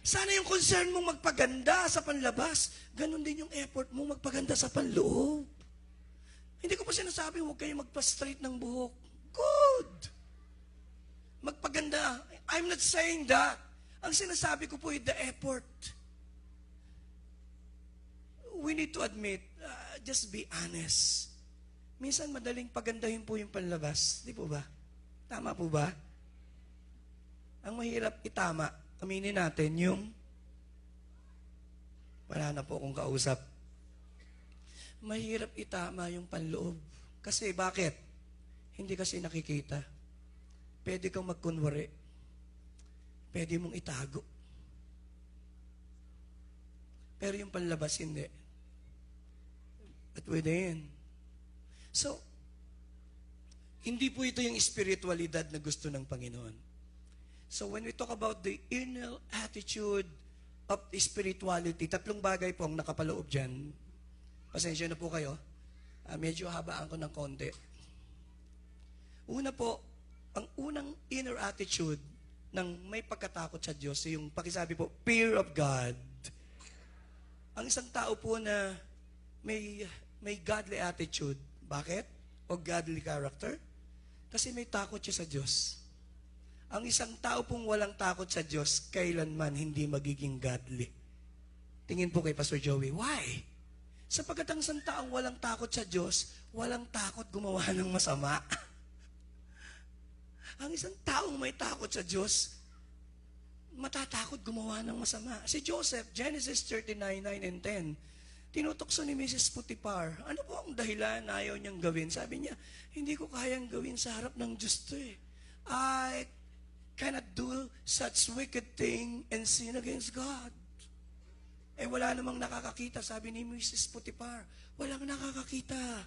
Sana yung concern mo magpaganda sa panlabas. Ganon din yung effort mo magpaganda sa panloob. Hindi ko pa sinasabi, huwag kayo magpa-straight ng buhok. Good. Magpaganda. I'm not saying that. Ang sinasabi ko po is the effort. We need to admit, just be honest. Minsan madaling pagandahin po yung panlabas. Di po ba? Tama po ba? Ang mahirap itama, aminin natin yung wala na po akong kausap. Mahirap itama yung panloob. Kasi bakit? Hindi kasi nakikita. Pwede kang magkunwari. Pwede mong itago. Pero yung panlabas, hindi. At within. So, hindi po ito yung spiritualidad na gusto ng Panginoon. So, when we talk about the inner attitude of spirituality, tatlong bagay po ang nakapaloob dyan. Pasensya na po kayo. Medyo habaan ko ng konti. Una po, ang unang inner attitude ng may pagkatakot sa Diyos, yung pakisabi po, fear of God. Ang isang tao po na may godly attitude. Bakit? O godly character? Kasi may takot siya sa Diyos. Ang isang tao pong walang takot sa Diyos, kailanman hindi magiging godly. Tingin po kay Pastor Joey, why? Sapagkat ang isang taong walang takot sa Diyos, walang takot gumawa ng masama. Ang isang taong may takot sa Diyos, matatakot gumawa ng masama. Si Joseph, Genesis 39:9 and 10, tinutokso ni Mrs. Potiphar. Ano po ang dahilan na ayaw niyang gawin? Sabi niya, hindi ko kayang gawin sa harap ng Diyos to eh. I cannot do such wicked thing and sin against God. Eh wala namang nakakakita, sabi ni Mrs. Potiphar. Walang nakakakita.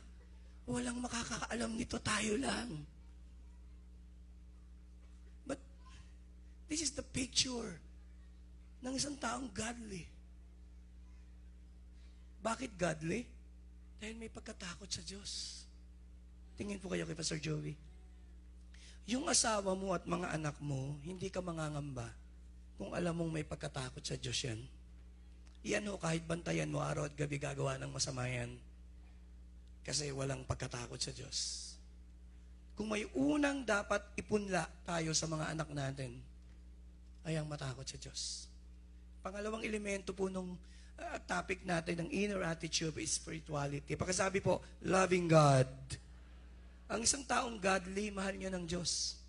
Walang makakaalam nito, tayo lang. But this is the picture ng isang taong godly. Bakit godly? Dahil may pagkatakot sa Diyos. Tingin po kayo kay Pastor Joey. Yung asawa mo at mga anak mo, hindi ka mangangamba kung alam mong may pagkatakot sa Diyos yan. Yan ho, kahit bantayan mo araw at gabi gagawa ng masama yan. Kasi walang pagkatakot sa Diyos. Kung may unang dapat ipunla tayo sa mga anak natin, ay ang matakot sa Diyos. Pangalawang elemento po nung topic natin ng inner attitude is spirituality. Pagkasabi po, loving God. Ang isang taong godly, mahal niya ng Diyos.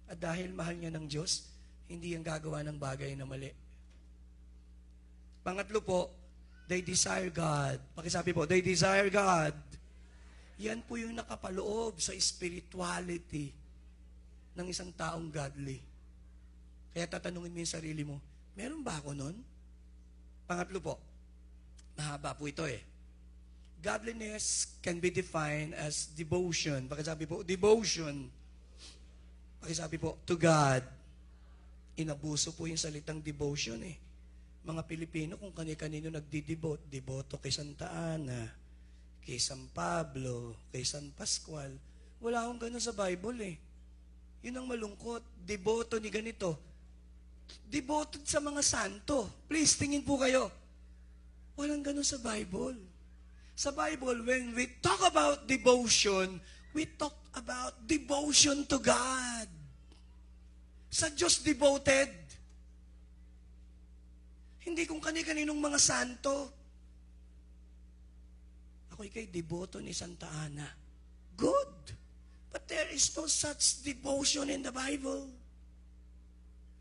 At dahil mahal niya ng Diyos, hindi yan gagawa ng bagay na mali. Pangatlo po, they desire God. Pakisabi po, they desire God. Yan po yung nakapaloob sa spirituality ng isang taong godly. Kaya tatanungin mo yung sarili mo, meron ba ako nun? Pangatlo po, mahaba po ito eh. Godliness can be defined as devotion. Pakisabi po, devotion. Pakisabi po, to God. Inabuso po yung salitang devotion eh. Mga Pilipino, kung kani-kanino nagdi-devote, devoto kay Santa Ana, kay San Pablo, kay San Pascual. Wala akong ganun sa Bible eh. Yun ang malungkot. Devoto ni ganito. Devoted sa mga santo. Please, tingin po kayo. Walang ganun sa Bible. Sa Bible, when we talk about devotion, we talk about devotion to God. Sa Diyos devoted. Hindi kung kani-kaninong mga santo. Ako'y kay deboto ni Santa Ana. Good. But there is no such devotion in the Bible.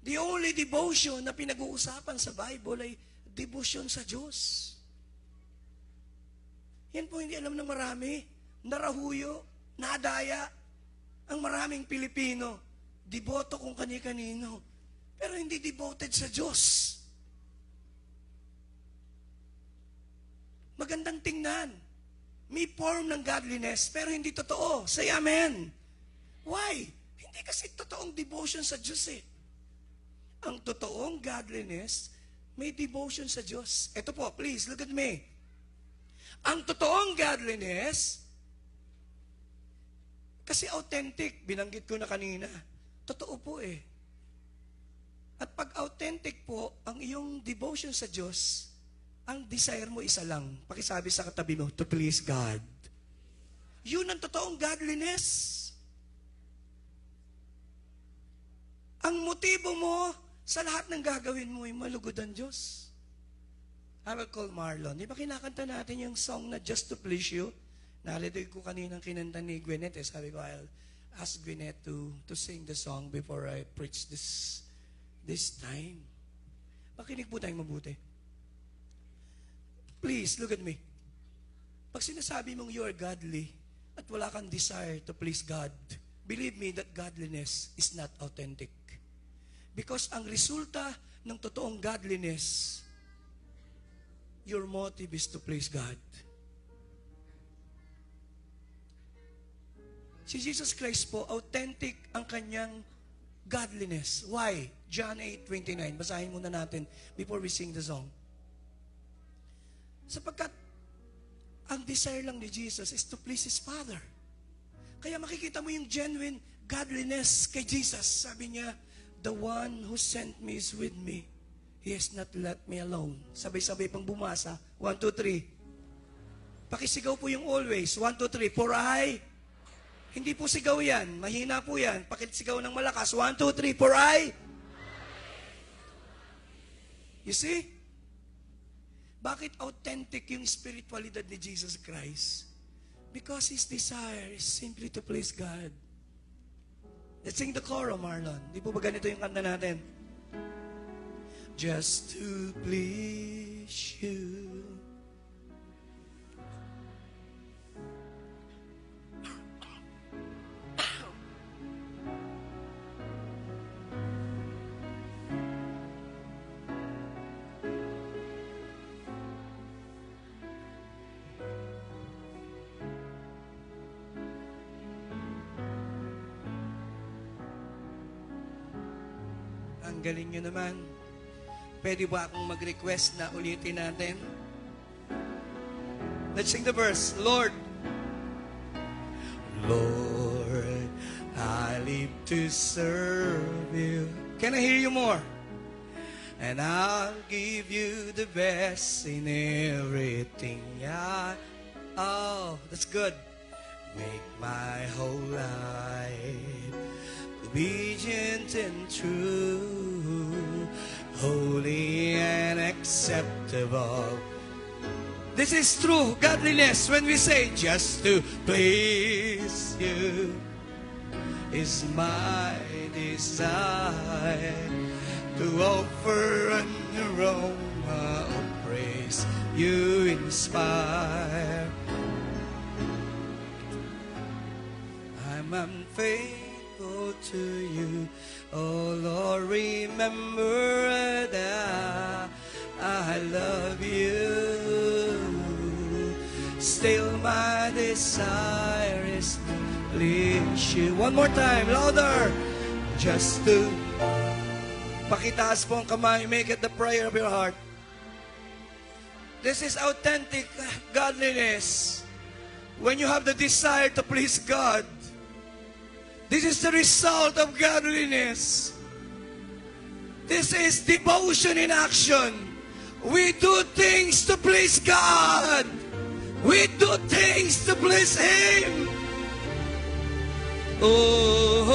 The only devotion na pinag-uusapan sa Bible ay devotion sa Diyos. Yan po hindi alam ng marami. Narahuyo, nadaya, ang maraming Pilipino. Deboto kung kani-kanino. Pero hindi devoted sa Diyos. Magandang tingnan. May form ng godliness, pero hindi totoo. Say amen. Why? Hindi kasi totoong devotion sa Diyos eh. Ang totoong godliness, may devotion sa Diyos. Ito po, please, look at me. Ang totoong godliness, kasi authentic, binanggit ko na kanina. Totoo po eh. At pag authentic po, ang iyong devotion sa Diyos, ang desire mo isa lang. Pakisabi sa katabi mo, to please God. Yun ang totoong godliness. Ang motibo mo sa lahat ng gagawin mo ay malugod ang Diyos. I will call Marlon. Di ba kinakanta natin yung song na Just to Please You? Nalidig ko kaninang kinanta ni Gwyneth. Sabi ko, I'll ask Gwyneth to sing the song before I preach this time. Makinig po tayong mabuti. Please, look at me. Pag sinasabi mong you are godly at wala kang desire to please God, believe me that godliness is not authentic. Because ang resulta ng totoong godliness, your motive is to please God. Si Jesus Christ po, authentic ang kanyang godliness. Why? John 8:29. Basahin muna natin before we sing the song. Sapagkat ang desire lang ni Jesus is to please His Father. Kaya makikita mo yung genuine godliness kay Jesus. Sabi niya, the one who sent me is with me. He has not let me alone. Sabay-sabay pang bumasa. 1, 2, 3. Pakisigaw po yung always. 1, 2, 3. For I. Hindi po sigaw yan. Mahina po yan. Pakisigaw ng malakas. 1, 2, 3. For I. You see? Bakit authentic yung spiritualidad ni Jesus Christ? Because His desire is simply to please God. Let's sing the chorus, Marlon. Di po ba ganito yung kanta natin? Just to please you. Ang galing nyo naman. Pwede ba akong mag-request na ulitin natin? Let's sing the verse. Lord, Lord, I live to serve you. Can I hear you more? And I'll give you the best in everything. Oh, that's good. Make my whole life obedient and true, holy and acceptable. This is true godliness when we say just to please you is my desire, to offer an aroma of praise you inspire. I'm unfaithful to you, oh Lord, remember that I love you. Still my desire is to please you. One more time, louder. Just to pakitaas po ang kamay, make it the prayer of your heart. This is authentic godliness. When you have the desire to please God, this is the result of godliness. This is devotion in action. We do things to please God. We do things to please Him. Oh,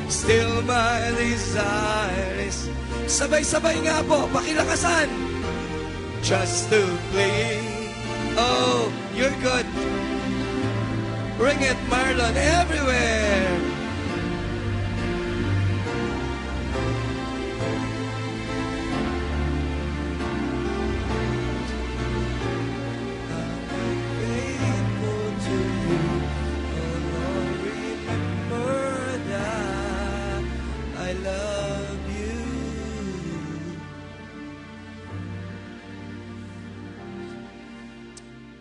still my desire is Sabay-sabay nga po, pakilakasan. Just to play. Oh, you're good. Bring it, Marlon, everywhere. Faithful to you, oh Lord, remember that I love you.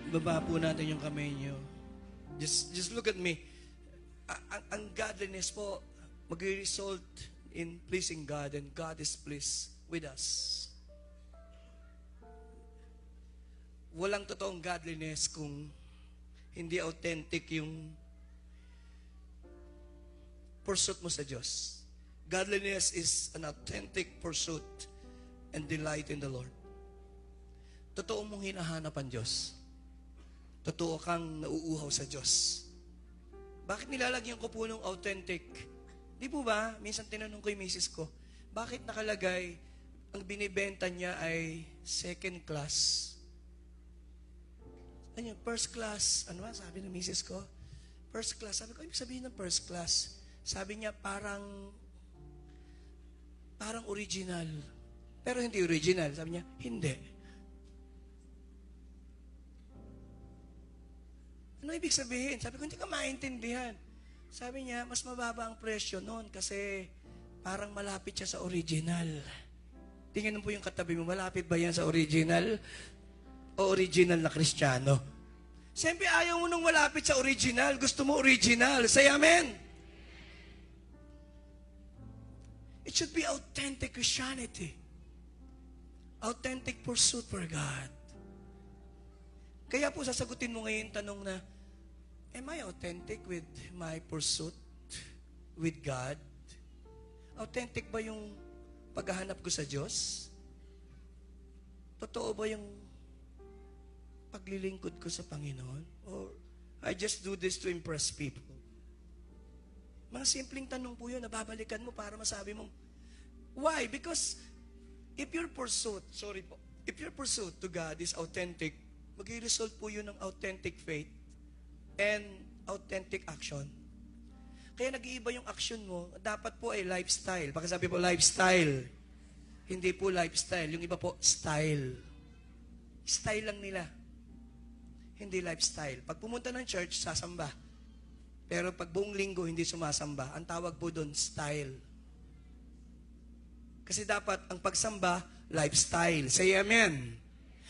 Baba po natin yung kamay niyo. Just look at me. Ang godliness po, mag-result in pleasing God, and God is pleased with us. Walang totoong godliness kung hindi authentic yung pursuit mo sa Diyos. Godliness is an authentic pursuit and delight in the Lord. Totoo mong hinahanap ang Diyos. Totoo kang nauuhaw sa Diyos. Bakit nilalagyan ko po nung authentic? Di po ba? Minsan tinanong ko yung misis ko, bakit nakalagay ang binibenta niya ay second class? Ano yun? First class. Ano ba? Sabi ng misis ko. First class. Sabi ko, ibig sabihin ng first class? Sabi niya, parang original. Pero hindi original. Sabi niya, hindi. Ano ibig sabihin? Sabi ko, hindi ka maintindihan. Sabi niya, mas mababa ang presyo noon kasi parang malapit siya sa original. Tingnan po yung katabi mo, malapit ba yan sa original? O original na Kristiyano? Siyempre, ayaw mo nung malapit sa original. Gusto mo original. Say amen. It should be authentic Christianity. Authentic pursuit for God. Kaya po sasagutin mo ngayon tanong na, am I authentic with my pursuit with God? Authentic ba yung paghahanap ko sa Diyos? Totoo ba yung paglilingkod ko sa Panginoon? Or I just do this to impress people? Mga simpleng tanong po yun, nababalikan mo para masabi mong, why? Because if your pursuit to God is authentic, mag-result po yun ng authentic faith and authentic action. Kaya nag-iiba yung action mo, dapat po ay lifestyle. Pakisabi po, lifestyle. Hindi po lifestyle. Yung iba po, style. Style lang nila. Hindi lifestyle. Pag pumunta ng church, sasamba. Pero pag buong linggo, hindi sumasamba. Ang tawag po doon, style. Kasi dapat ang pagsamba, lifestyle. Say amen.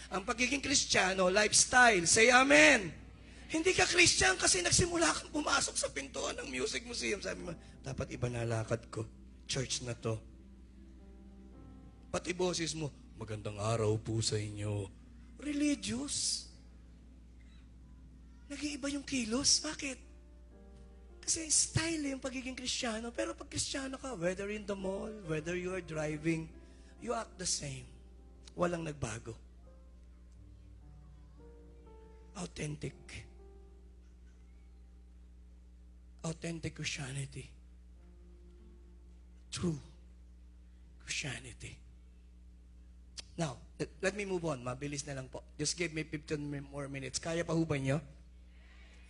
Ang pagiging Kristiyano, lifestyle. Say amen. Hindi ka Christian kasi nagsimula kang pumasok sa pintuan ng music museum. Sabi mo, dapat iba na lakad ko. Church na to. Pati boses mo, magandang araw po sa inyo. Religious. Nag-iiba yung kilos. Bakit? Kasi style yung pagiging Kristiyano. Pero pag Kristiyano ka, whether in the mall, whether you are driving, you act the same. Walang nagbago. Authentic. Authentic Christianity. True Christianity. Now, let me move on. Mabilis na lang po. Just give me 15 more minutes. Kaya pa ho ba nyo?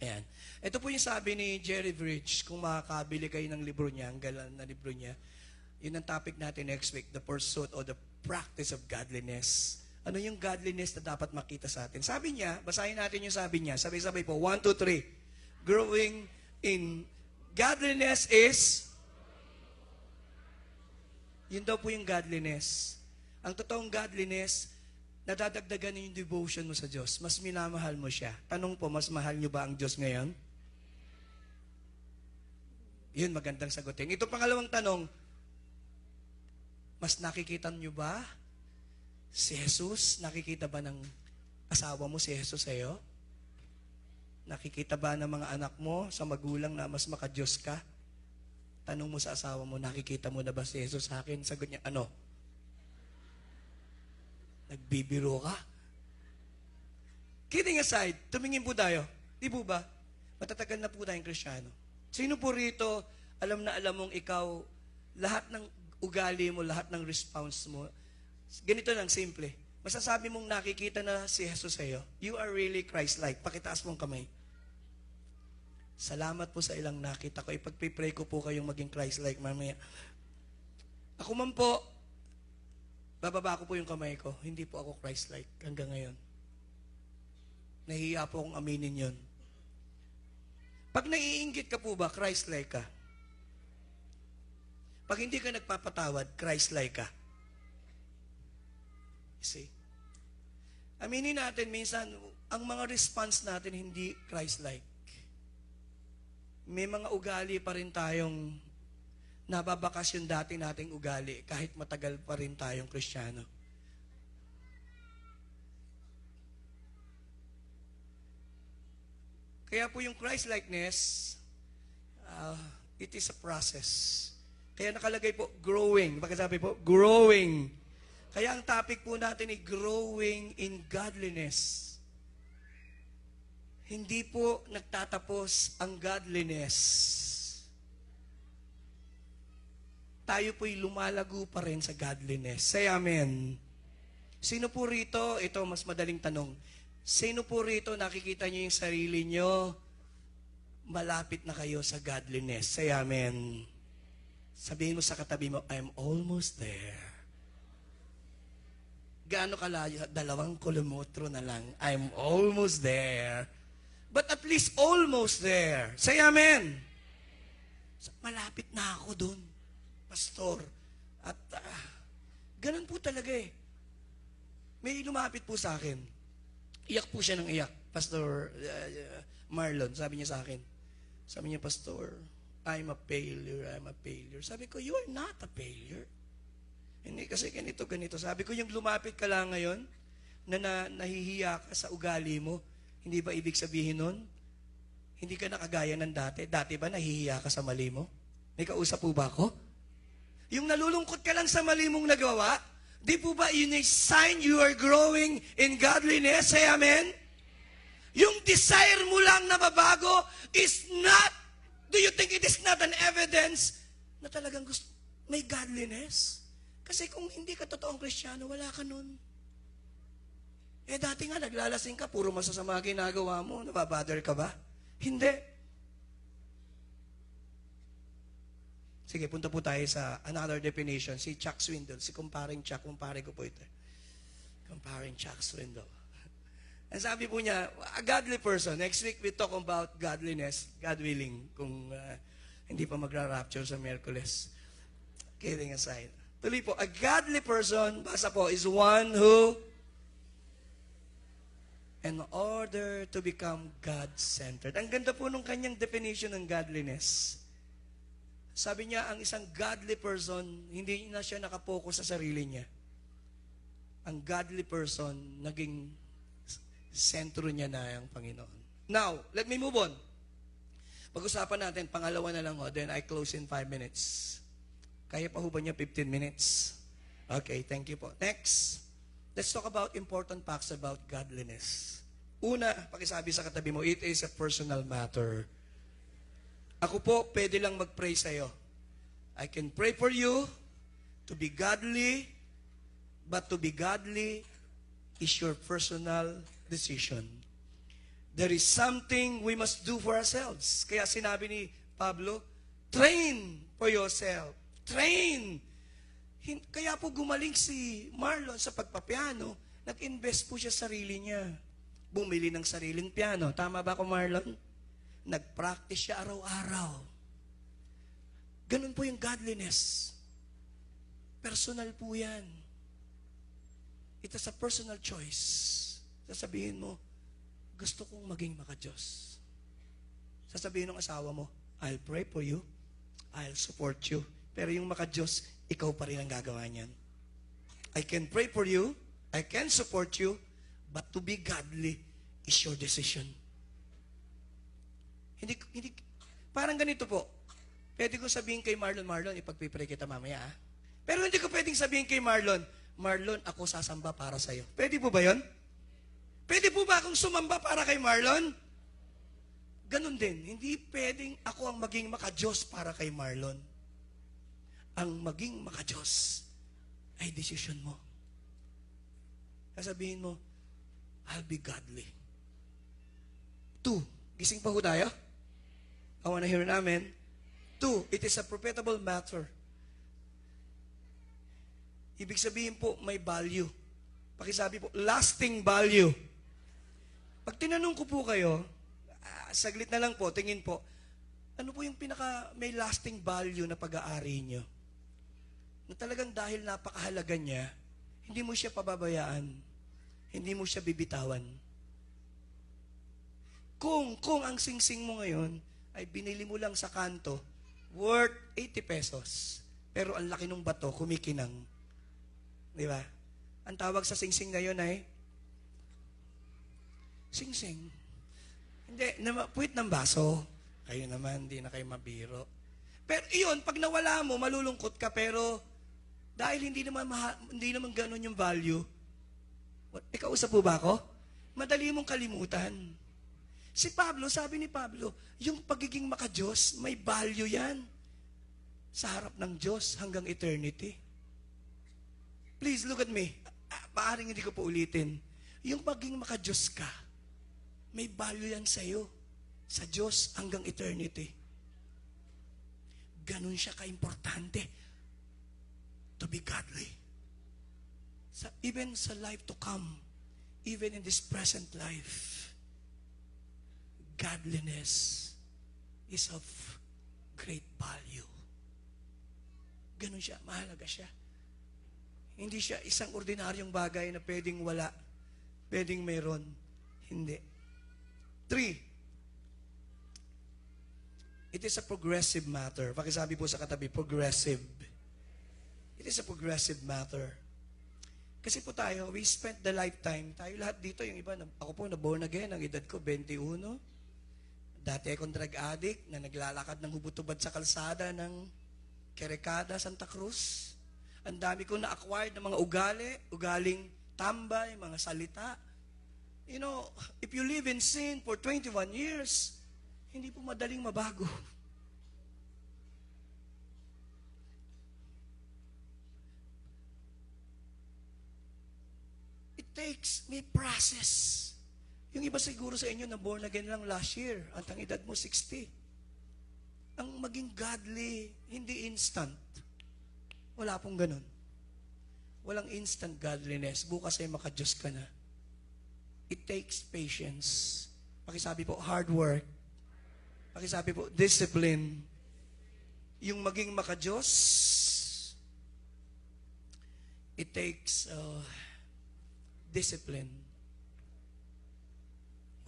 Ayan. Ito po yung sabi ni Jerry Bridge, kung makakabili kayo ng libro niya, ang galang na libro niya, yun ang topic natin next week, the pursuit or the practice of godliness. Ano yung godliness na dapat makita sa atin? Sabi niya, basahin natin yung sabi niya. Sabay-sabay po, 1, 2, 3. Growing in godliness is, yun daw po yung godliness. Ang totoong godliness, nadadagdagan yung devotion mo sa Diyos. Mas minamahal mo siya. Tanong po, mas mahal niyo ba ang Diyos ngayon? Yun, magandang sagutin. Ito pangalawang tanong, mas nakikita niyo ba si Jesus? Nakikita ba ng asawa mo si Jesus sa'yo? Nakikita ba ng mga anak mo sa magulang na mas makadiyos ka? Tanong mo sa asawa mo, nakikita mo na ba si Jesus sa akin? Sagot niya, ano? Nagbibiro ka? Kidding aside, tumingin po tayo. Di po ba? Matatagal na po tayong Kristiyano. Sino po rito, alam na alam mong ikaw, lahat ng ugali mo, lahat ng response mo, ganito lang, simple. Masasabi mong nakikita na si Jesus sa'yo, you are really Christ-like. Pakitaas mong kamay. Salamat po sa ilang nakita ko. Ipagpipray ko po kayong maging Christ-like mamaya. Ako man po, bababa ko po yung kamay ko. Hindi po ako Christ-like hanggang ngayon. Nahihiya po akong aminin yon. Pag naiinggit ka po ba, Christ-like ka? Pag hindi ka nagpapatawad, Christ-like ka. See? Aminin natin minsan, ang mga response natin hindi Christ-like. May mga ugali pa rin tayong nababakas yung dati nating ugali kahit matagal pa rin tayong Kristiyano. Kaya po yung Christ-likeness, it is a process. Kaya nakalagay po, growing. Bakit sabi po? Growing. Kaya ang topic po natin ay growing in godliness. Hindi po nagtatapos ang godliness. Tayo po'y lumalago pa rin sa godliness. Say amen. Sino po rito, ito mas madaling tanong, sino po rito nakikita niyo yung sarili niyo, malapit na kayo sa godliness? Say amen. Sabihin mo sa katabi mo, I'm almost there. Gaano kalayo? 2 kilometro na lang. I'm almost there. But at least almost there. Say amen. Malapit na ako dun, pastor. At ganun po talaga eh. May lumapit po sa akin. Iyak po siya ng iyak. Pastor Marlon, sabi niya sa akin. Sabi niya, Pastor, I'm a failure, I'm a failure. Sabi ko, you are not a failure. Hindi kasi ganito. Sabi ko, yung lumapit ka lang ngayon, na nahihiya ka sa ugali mo, hindi ba ibig sabihin nun? Hindi ka nakagaya ng dati. Dati ba nahihiya ka sa mali mo? May kausap po ba ako? Yung nalulungkot ka lang sa mali mong nagawa, di po ba yun a sign you are growing in godliness? Say amen? Yung desire mo lang na mabago is not, do you think it is not an evidence na talagang gusto, may godliness? Kasi kung hindi ka totoong Kristiyano, wala ka nun. Eh dati nga naglalasing ka, puro masasama ginagawa mo, nababother ka ba? Hindi. Sige, punta po tayo sa another definition. Si Chuck Swindoll, si Comparing Chuck, kumpare ko po ito. Comparing Chuck Swindoll. Ang sabi po niya, a godly person, next week we talk about godliness, God willing, kung hindi pa magra-rapture sa Miyerkules. Kidding aside. Tuloy po, a godly person, basa po, is one who in order to become God-centered. Ang ganda po nung kanyang definition ng godliness. Sabi niya, ang isang godly person, hindi na siya nakapokus sa sarili niya. Ang godly person, naging sentro niya na ang Panginoon. Now, let me move on. Pag-usapan natin, pangalawa na lang ho, then I close in 5 minutes. Kaya pa ho ba niya 15 minutes? Okay, thank you po. Next. Let's talk about important facts about godliness. Una, pakisabi sa katabi mo, it is a personal matter. Ako po, pwede lang mag-pray sa'yo. I can pray for you to be godly, but to be godly is your personal decision. There is something we must do for ourselves. Kaya sinabi ni Pablo, train for yourself. Train. Kaya po gumaling si Marlon sa pagpapiano, nag-invest po siya sa sarili niya. Bumili ng sariling piano. Tama ba ako, Marlon? Nag-practice siya araw-araw. Ganun po yung godliness. Personal po yan. It is a personal choice. Sasabihin mo, gusto kong maging maka-Diyos. Sasabihin ng asawa mo, I'll pray for you. I'll support you. Pero yung maka-Diyos, ikaw pa rin ang gagawa niyan. I can pray for you, I can support you, but to be godly is your decision. Hindi, parang ganito po. Pwede ko sabihin kay Marlon, ipagpipray kita mamaya. Pero hindi ko pwedeng sabihin kay Marlon, ako sasamba para sa'yo. Pwede po ba yun? Pwede po ba akong sumamba para kay Marlon? Ganun din. Hindi pwedeng ako ang maging maka-Diyos para kay Marlon. ang maging makadiyos ay desisyon mo. Sasabihin mo, I'll be godly. 2, gising pa ho tayo? I wanna hear an amen. 2, it is a profitable matter. Ibig sabihin po, may value. Pakisabi po, lasting value. Pag tinanong ko po kayo, saglit na lang po, tingin po, ano po yung pinaka may lasting value na pag-aari nyo? Na talagang dahil napakahalaga niya, hindi mo siya pababayaan. Hindi mo siya bibitawan. Kung ang singsing mo ngayon ay binili mo lang sa kanto, worth 80 pesos. Pero ang laki ng bato, kumikinang. Di ba? Ang tawag sa singsing ngayon ay singsing. Hindi, puwit ng baso. Kayo naman, hindi na kayo mabiro. Pero iyon, pag nawala mo, malulungkot ka, pero dahil hindi naman ganun yung value, ikaw usap po ba ako? Madali mong kalimutan. Si Pablo, sabi ni Pablo, yung pagiging makadiyos, may value yan. Sa harap ng Diyos hanggang eternity. Please, look at me. Maaring hindi ko po ulitin. Yung pagiging makadiyos ka, may value yan sa'yo. Sa Diyos hanggang eternity. Ganun siya ka-importante. To be godly. Even sa life to come, even in this present life, godliness is of great value. Ganun siya, mahalaga siya. Hindi siya isang ordinaryong bagay na pwedeng wala, pwedeng mayroon. Hindi. 3, it is a progressive matter. Pakisabi po sa katabi, progressive. It is a progressive matter. Kasi po tayo, we spent the lifetime. Tayo lahat dito, yung iba, ako po na born again, ang edad ko 21. Dati akong drug addict na naglalakad ng hubot-hubad sa kalsada ng Querecada, Santa Cruz. Ang dami ko na-acquired ng mga ugaling tambay, mga salita. You know, if you live in sin for 21 years, hindi po madaling mabago. It takes me process. Yung iba siguro sa inyo na born again lang last year at ang edad mo 60. Ang maging godly, hindi instant. Wala pong ganun. Walang instant godliness. Bukas ay makadiyos ka na. It takes patience. Pakisabi po, hard work. Pakisabi po, discipline. Yung maging makadiyos, it takes discipline.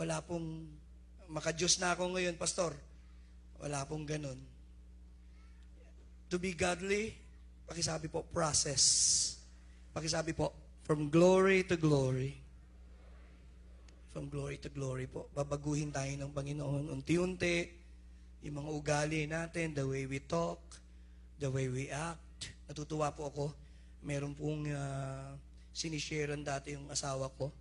Wala pong, makadiyos na ako ngayon, pastor. Wala pong ganun. To be godly, pakisabi po, process. Pakisabi po, from glory to glory. From glory to glory po. Babaguhin tayo ng Panginoon unti-unti. Yung mga ugali natin, the way we talk, the way we act. Natutuwa po ako. Meron pong sinisharean dati yung asawa ko.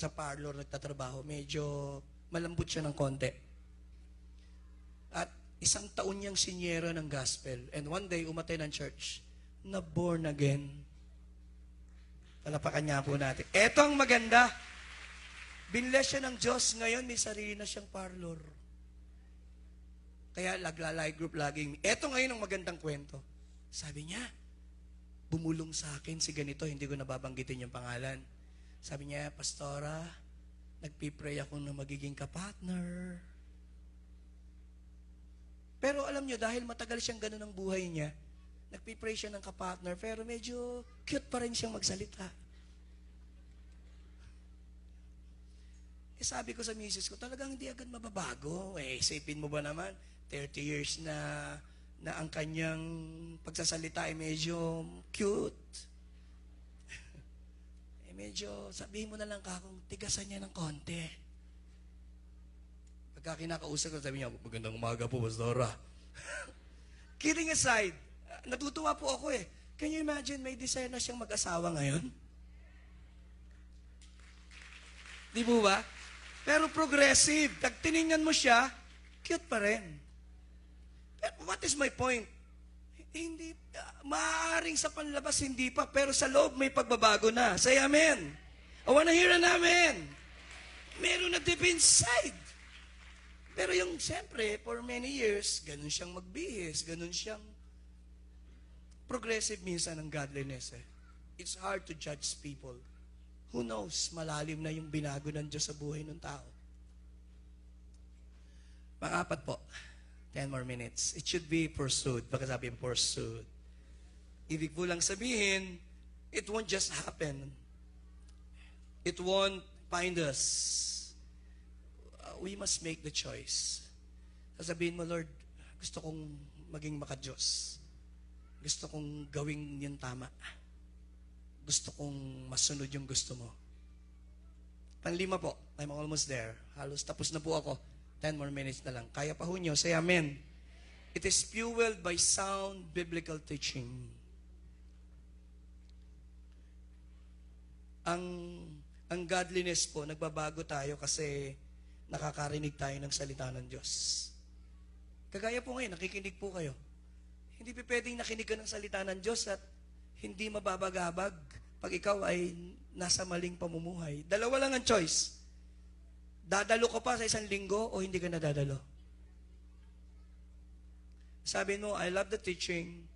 Sa parlor nagtatrabaho. Medyo malambot siya ng konti. At 1 taon niyang sinyera ng gospel. And one day, umatay ng church. Na born again. Palapakan niya po natin. Eto ang maganda. Binless siya ng Diyos. Ngayon, may sarili na siyang parlor. Kaya nagla-live group laging. Eto ngayon ang magandang kwento. Sabi niya, bumulong sa akin si ganito, hindi ko nababanggitin yung pangalan. Sabi niya, Pastora, nagpipray ako na magiging kapartner. Pero alam niyo, dahil matagal siyang ganun ang buhay niya, nagpipray siya ng kapartner, pero medyo cute pa rin siyang magsalita. Eh sabi ko sa misis ko, talagang hindi agad mababago. Eh, isipin mo ba naman, 30 years na ang kanyang pagsasalita ay medyo cute. Eh medyo, sabihin mo na lang kung tigasan niya ng konti. Pagka kinakausap ko, sabi niya, magandang umaga po, Pastora. Kidding aside, natutuwa po ako eh. Can you imagine, may desire na siyang mag-asawa ngayon? Di po ba? Pero progressive. Pag tinignan mo siya, cute pa rin. But what is my point? Hindi, maaaring sa panlabas hindi pa, pero sa loob may pagbabago na. Say amen. I wanna hear an amen. Meron na deep inside. Pero yung, siyempre, for many years, ganun siyang magbihis, ganun siyang progressive minsan ng godliness. It's hard to judge people. Who knows, malalim na yung binago ng Diyos sa buhay ng tao. Pang-apat po, 10 more minutes. It should be pursued. Baka sabi pursued. Ibig po lang sabihin, it won't just happen. It won't find us. We must make the choice. Sasabihin mo, Lord, gusto kong maging maka-Diyos. Gusto kong gawing yung tama. Gusto kong masunod yung gusto mo. Panlima po, I'm almost there. Halos tapos na po ako. 10 more minutes na lang. Kaya pa ho nyo, say amen. It is fueled by sound biblical teaching. Ang godliness po, nagbabago tayo kasi nakakarinig tayo ng salita ng Diyos. Kagaya po ngayon, nakikinig po kayo. Hindi pa pwedeng nakinig ka ng salita ng Diyos at hindi mababagabag pag ikaw ay nasa maling pamumuhay. Dalawa lang ang choice. Dadalo ka pa sa isang linggo o hindi ka nadadalo? Sabi mo, I love the teaching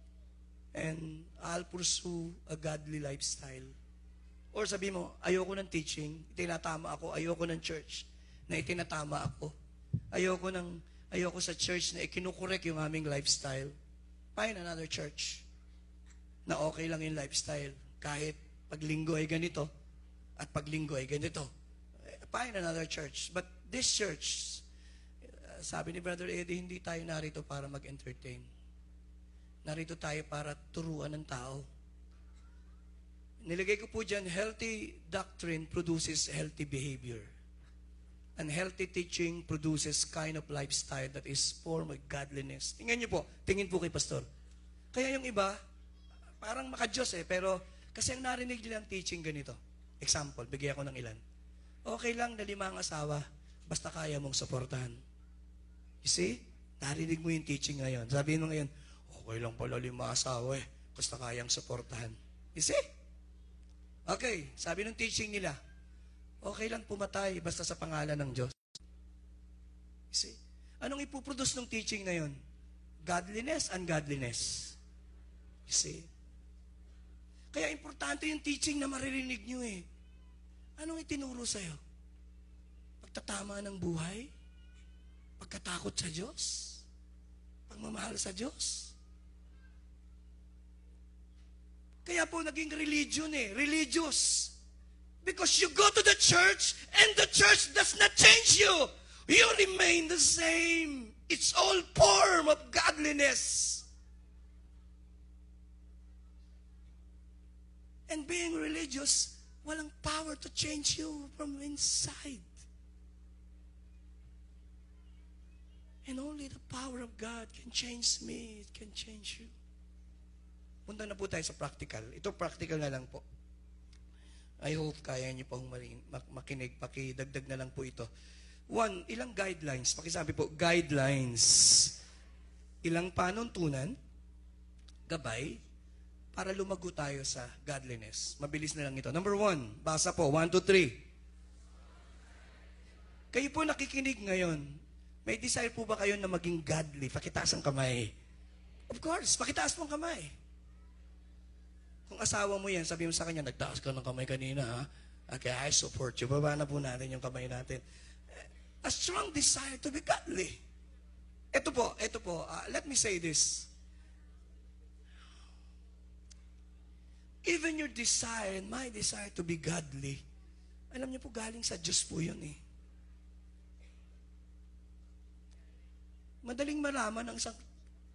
and I'll pursue a godly lifestyle. Or sabi mo, ayoko ng teaching, itinatama ako, ayoko ng church na itinatama ako. Ayoko sa church na ikinukorek yung aming lifestyle. Find another church na okay lang yung lifestyle. Kahit paglinggo ay ganito at paglinggo ay ganito. Find another church. But this church, sabi ni Brother Eddie, hindi tayo narito para mag-entertain. Narito tayo para turuan ng tao. Nilagay ko po dyan, healthy doctrine produces healthy behavior. And healthy teaching produces kind of lifestyle that is form of godliness. Tingnan niyo po, tingin po kay Pastor. Kaya yung iba, parang maka-Diyos pero kasi ang narinig nila ang teaching ganito. Example, bigyan ko ng ilan. Okay lang na 5 ang asawa, basta kaya mong suportahan. You see? Narinig mo yung teaching ngayon. Sabihin mo ngayon, okay lang pala 5 asawa basta kayang suportahan. You see? Okay, sabi ng teaching nila, okay lang pumatay basta sa pangalan ng Diyos. You see? Anong ipuproduce ng teaching na yun? Godliness, ungodliness. You see? Kaya importante yung teaching na maririnig nyo Anong itinuro sa'yo? Pagtatama ng buhay? Pagkatakot sa Diyos? Pagmamahal sa Diyos? Kaya po naging religion religious. Because you go to the church and the church does not change you. You remain the same. It's all form of godliness. And being religious, walang power to change you from inside. And only the power of God can change me. It can change you. Punta na po tayo sa practical. Ito practical na lang po. I hope kaya niyo pong makinig. Pakidagdag na lang po ito. 1, ilang guidelines? Pakisabi po, guidelines. Ilang panuntunan, gabay, para lumago tayo sa godliness. Mabilis na lang ito. Number 1, basa po, 1, 2, 3. Kayo po nakikinig ngayon, may desire po ba kayo na maging godly? Pakitaas ang kamay. Of course, pakitaas po ang kamay. Kung asawa mo yan, sabi mo sa kanya, nagtaas ka ng kamay kanina, ha? Okay, I support you. Baba na po natin yung kamay natin. A strong desire to be godly. Ito po, let me say this. Even your desire and my desire to be godly, alam niyo po, galing sa Diyos po yun Madaling malaman ang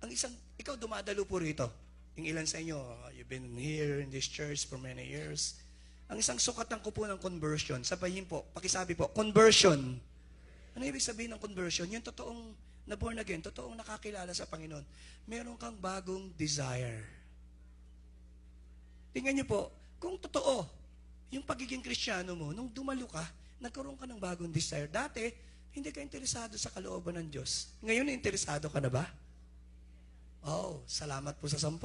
isang, ikaw dumadalo po rito. Yung ilan sa inyo, you've been here in this church for many years. Ang isang sukatan ko po ng conversion, sabahin po, pakisabi po, conversion. Ano ibig sabihin ng conversion? Yung totoong na born again, totoong nakakilala sa Panginoon. Meron kang bagong desire. Tingnan niyo po, kung totoo, yung pagiging Kristiyano mo, nung dumalo ka, nagkaroon ka ng bagong desire. Dati, hindi ka interesado sa kalooban ng Diyos. Ngayon, interesado ka na ba? Oh, salamat po sa 10.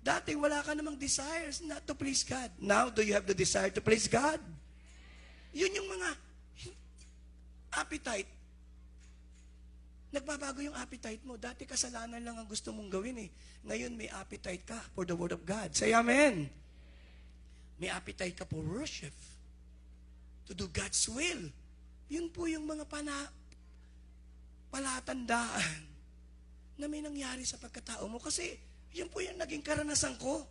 Dati wala ka namang desires not to please God. Now, do you have the desire to please God? Yun yung mga appetite. Nagbabago yung appetite mo. Dati kasalanan lang ang gusto mong gawin eh. Ngayon may appetite ka for the Word of God. Say amen. May appetite ka for worship. To do God's will. Yun po yung mga palatandaan na may nangyari sa pagkatao mo. Kasi yun po yung naging karanasan ko.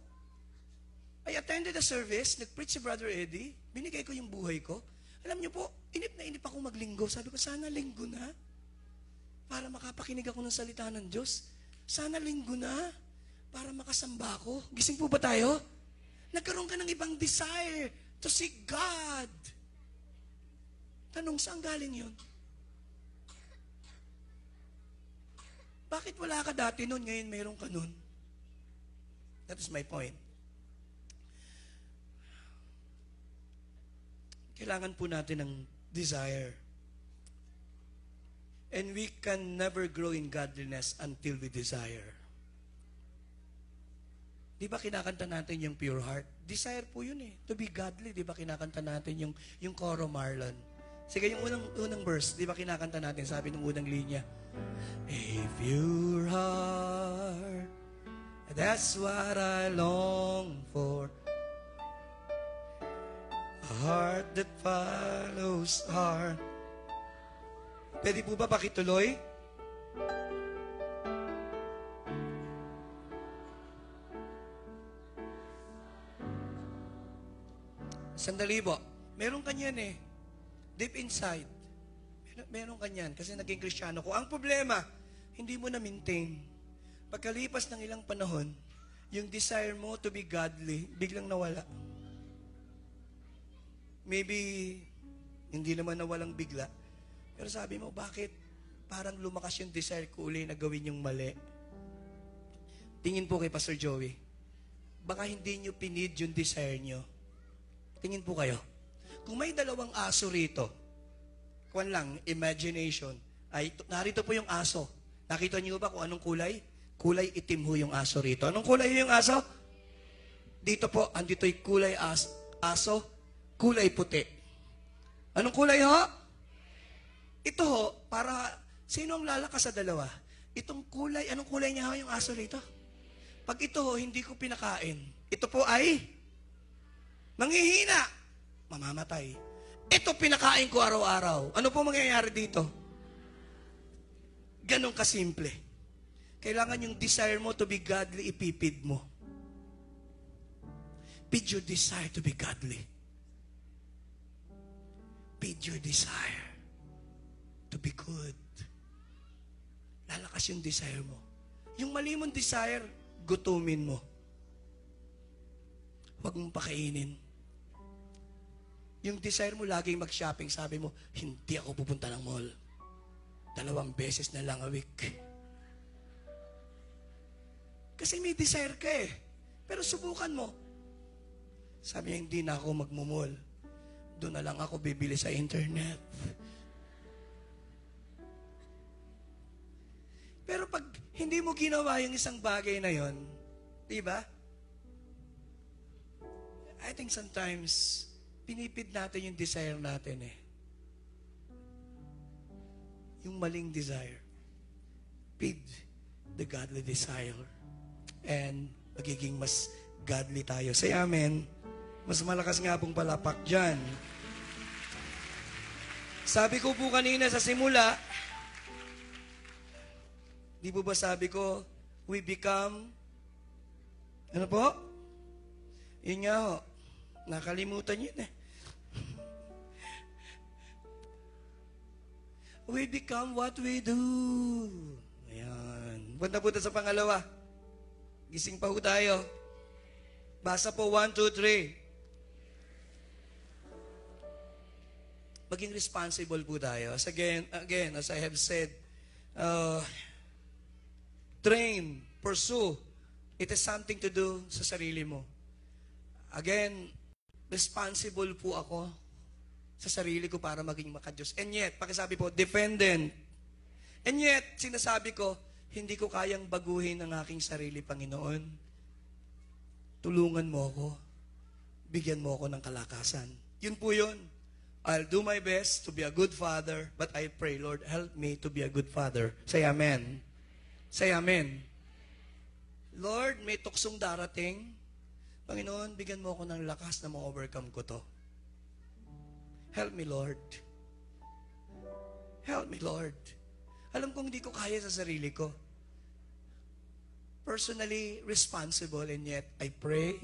I attended a service, nag-preach si Brother Eddie, binigay ko yung buhay ko. Alam niyo po, inip na inip ako maglinggo. Sabi ko, sana linggo na. Para makapakinig ako ng salita ng Diyos. Sana linggo na. Para makasamba ako. Gising po ba tayo? Nagkaroon ka ng ibang desire to seek God. Tanong, saan galing yun? Bakit wala ka dati nun, ngayon mayroon ka nun? That is my point. Kailangan po natin ng desire. And we can never grow in godliness until we desire. Di ba kinakanta natin yung pure heart? Desire po yun eh. To be godly, di ba kinakanta natin yung Coro Marlon? Sige, yung unang verse, di ba kinakanta natin, sabi ng unang linya, a pure heart, that's what I long for. A heart that follows heart. Pwede po ba pakituloy? Sandali po. Meron kanyan eh. Deep inside. Meron kanyan. Kasi naging Kristiyano ko. Ang problema, hindi mo na-maintain. Pagkalipas ng ilang panahon, yung desire mo to be godly, biglang nawala. Maybe, hindi naman nawalang bigla. Pero sabi mo, bakit parang lumakas yung desire ko uli na gawin yung mali? Tingin po kay Pastor Joey. Baka hindi nyo pinid yung desire nyo. Tingin po kayo. Kung may 2 aso rito, kuwan lang, imagination, ay narito po yung aso. Nakita nyo ba kung anong kulay? Kulay itim ho yung aso rito. Anong kulay yung aso? Dito po, andito yung kulay aso, kulay puti. Anong kulay ho? Ito ho, para, sino ang lalakas sa dalawa? Itong kulay, anong kulay niya ho yung aso rito? Pag ito ho, hindi ko pinakain. Ito po ay manghihina. Mamamatay. Ito pinakain ko araw-araw. Ano po mangyayari dito? Ganon kasimple. Kailangan yung desire mo to be godly, ipipid mo. Feed your desire to be godly. Feed your desire to be good. Lalakas yung desire mo. Yung mali mong desire, gutumin mo. Huwag mong pakainin. Yung desire mo laging mag-shopping, sabi mo, hindi ako pupunta ng mall. 2 beses na lang a week. Kasi may desire ka eh. Pero subukan mo. Sabi niya, hindi na ako magmumall. Doon na lang ako bibili sa internet. Pero pag hindi mo ginawa yung isang bagay na yon, di ba? I think sometimes, pinipid natin yung desire natin eh. Yung maling desire. Feed the godly desire. And magiging mas godly tayo. Say amen. Mas malakas nga pong palapak dyan. Sabi ko po kanina sa simula, di po ba sabi ko, we become, ano po? Yun nga ho, nakalimutan yun eh. We become what we do. Ayan. Punta po sa pangalawa. Gising pa po tayo. Basa po, 1, 2, 3. Maging responsible po tayo. As again, as I have said, train, pursue. It is something to do sa sarili mo. Again, responsible po ako sa sarili ko para maging makadiyos. And yet, pakisabi po, dependent. And yet, sinasabi ko, Hindi ko kayang baguhin ang aking sarili, Panginoon. Tulungan mo ako. Bigyan mo ako ng kalakasan. Yun po yun. I'll do my best to be a good father, but I pray, Lord, help me to be a good father. Say amen. Say amen. Lord, may tuksong darating. Panginoon, bigyan mo ako ng lakas na ma-overcome ko to. Help me, Lord. Help me, Lord. Alam kong hindi ko kaya sa sarili ko. Personally responsible, and yet I pray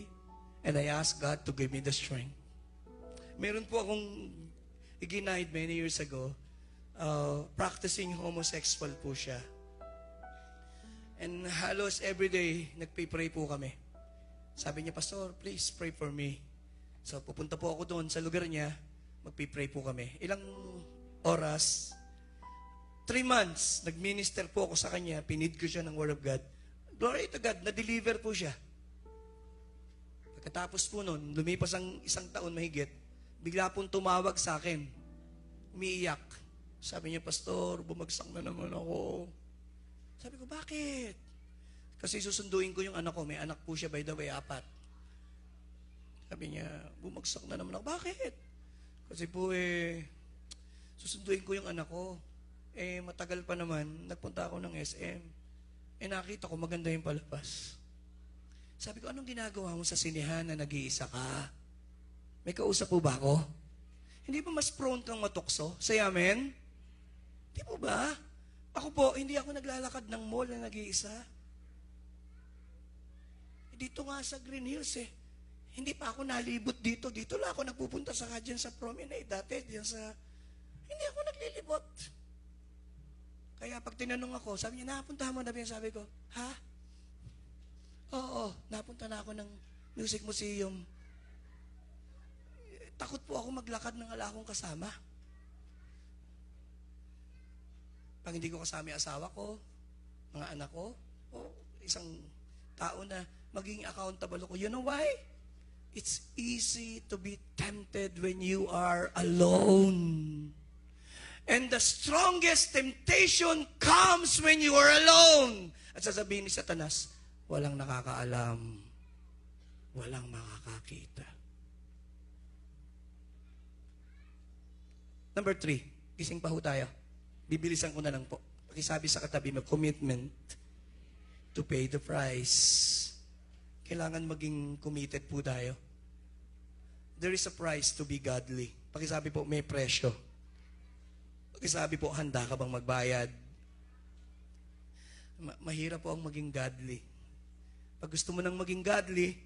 and I ask God to give me the strength. Meron po akong iginayad many years ago, practicing homosexual po siya. And halos everyday, nagpipray po kami. Sabi niya, Pastor, please pray for me. So pupunta po ako doon sa lugar niya, magpipray po kami. Ilang oras, 3 months, nag-minister po ako sa kanya, pinid ko siya ng Word of God. Glory to God, na-deliver po siya. Pagkatapos po nun, lumipas ang 1 taon mahigit, bigla pong tumawag sa akin. Umiiyak. Sabi niya, Pastor, bumagsak na naman ako. Sabi ko, bakit? Kasi susunduin ko yung anak ko. May anak po siya, by the way, 4. Sabi niya, bumagsak na naman ako. Bakit? Kasi po susunduin ko yung anak ko. Matagal pa naman, nagpunta ako ng SM. Nakita ko, maganda yung palabas. Sabi ko, anong ginagawa mo sa sinehan na nag-iisa ka? May kausap po ba ako? Hindi ba mas prone kang matukso? Say amen? Hindi po ba? Ako po, hindi ako naglalakad ng mall na nag-iisa. Dito nga sa Green Hills Hindi pa ako nalibot dito. Dito lang ako nagpupunta dyan sa promenade dati. Hindi ako naglilibot. Kaya pag tinanong ako, sabi niya, napuntahan mo na ba yan? Sabi ko, ha? Oo, napunta na ako ng Music Museum. Takot po ako maglakad ng wala akong kasama. Pag hindi ko kasama yung asawa ko, mga anak ko, o isang tao na maging accountable ko. You know why? It's easy to be tempted when you are alone. And the strongest temptation comes when you are alone. At sasabihin ni Satanas, walang nakakaalam, walang makakakita. Number 3, gising pa ho tayo. Bibilisan ko na lang po. Pakisabi sa katabi mo, commitment to pay the price. Kailangan maging committed po tayo. There is a price to be godly. Pakisabi po, may presyo. Pakisabi po, handa ka bang magbayad? Mahirap po ang maging godly. Pag gusto mo nang maging godly,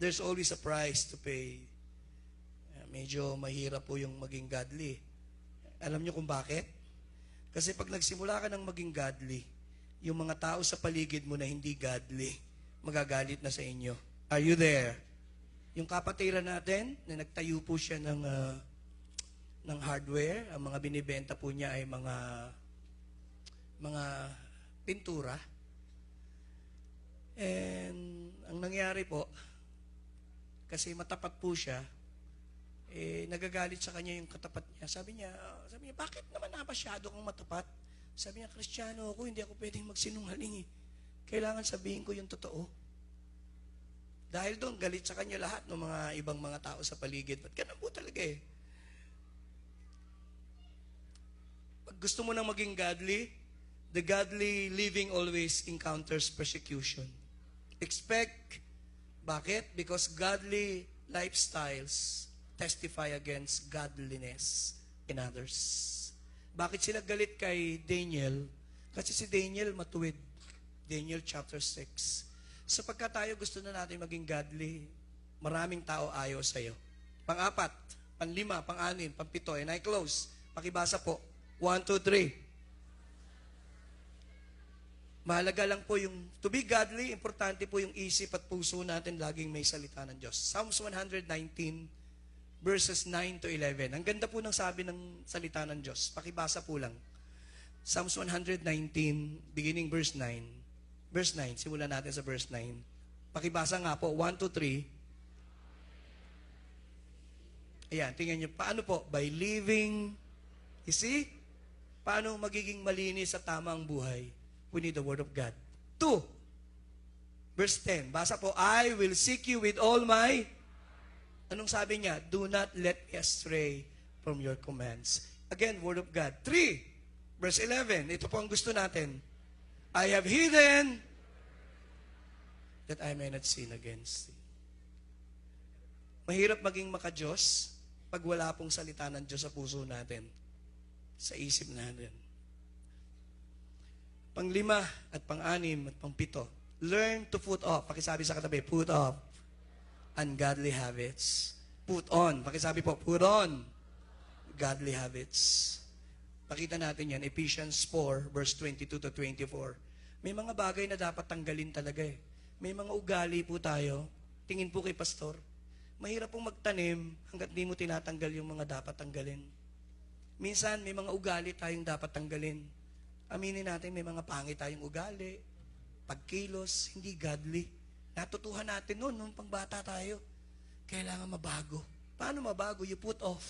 there's always a price to pay. Medyo mahirap po yung maging godly. Alam niyo kung bakit? Kasi pag nagsimula ka ng maging godly, yung mga tao sa paligid mo na hindi godly, magagalit na sa inyo. Are you there? Yung kapatiran natin, na nagtayo po siya ng hardware, ang mga binibenta po niya ay mga pintura. And ang nangyari po, kasi matapat po siya, nagagalit sa kanya yung katapat niya. Sabi niya, bakit naman masyado kang matapat? Sabi niya, Kristiyano ako, hindi ako pwedeng magsinungaling Kailangan sabihin ko yung totoo. Dahil doon, galit sa kanya lahat ng mga ibang mga tao sa paligid. Ba't ganun po talaga Pag gusto mo nang maging godly, the godly living always encounters persecution. Expect, bakit? Because godly lifestyles testify against godliness in others. Bakit sila galit kay Daniel? Kasi si Daniel matuwid. Daniel chapter 6. Sapagkat tayo gusto na natin maging godly, maraming tao ayaw sa'yo. Pang-4, pang-5, pang-6, pang-7, and I close. Pakibasa po. 1, 2, 3. Mahalaga lang po yung, to be godly, importante po yung isip at puso natin laging may salita ng Diyos. Psalms 119, verses 9 to 11. Ang ganda po ng sabi ng salita ng Diyos. Pakibasa po lang. Psalms 119, beginning verse 9. Verse 9, simulan natin sa verse 9. Pakibasa nga po, 1, 2, 3. Ayan, tingnan nyo. Paano po? By living, you see? Paano magiging malinis at tama ang buhay? We need the Word of God. 2, verse 10. Basa po, I will seek you with all my... Anong sabi niya? Do not let me astray from your commands. Again, Word of God. 3, verse 11. Ito po ang gusto natin. I have hidden that I may not sin against thee. Mahirap maging maka-Diyos pag wala pong salita ng Diyos sa puso natin, sa isip natin. Pang-5 at pang-6 at pang-7. Learn to put off. Pakisabi sa katabi, put off ungodly habits. Put on. Pakisabi po, put on godly habits. Pakita natin yan, Ephesians 4, verse 22 to 24. May mga bagay na dapat tanggalin talaga eh. May mga ugali po tayo. Tingin po kay pastor. Mahirap pong magtanim hanggat di mo tinatanggal yung mga dapat tanggalin. Minsan, may mga ugali tayong dapat tanggalin. Aminin natin, may mga pangit tayong ugali. Pagkilos, hindi godly. Natutuhan natin noon pang bata tayo. Kailangan mabago. Paano mabago? You put off.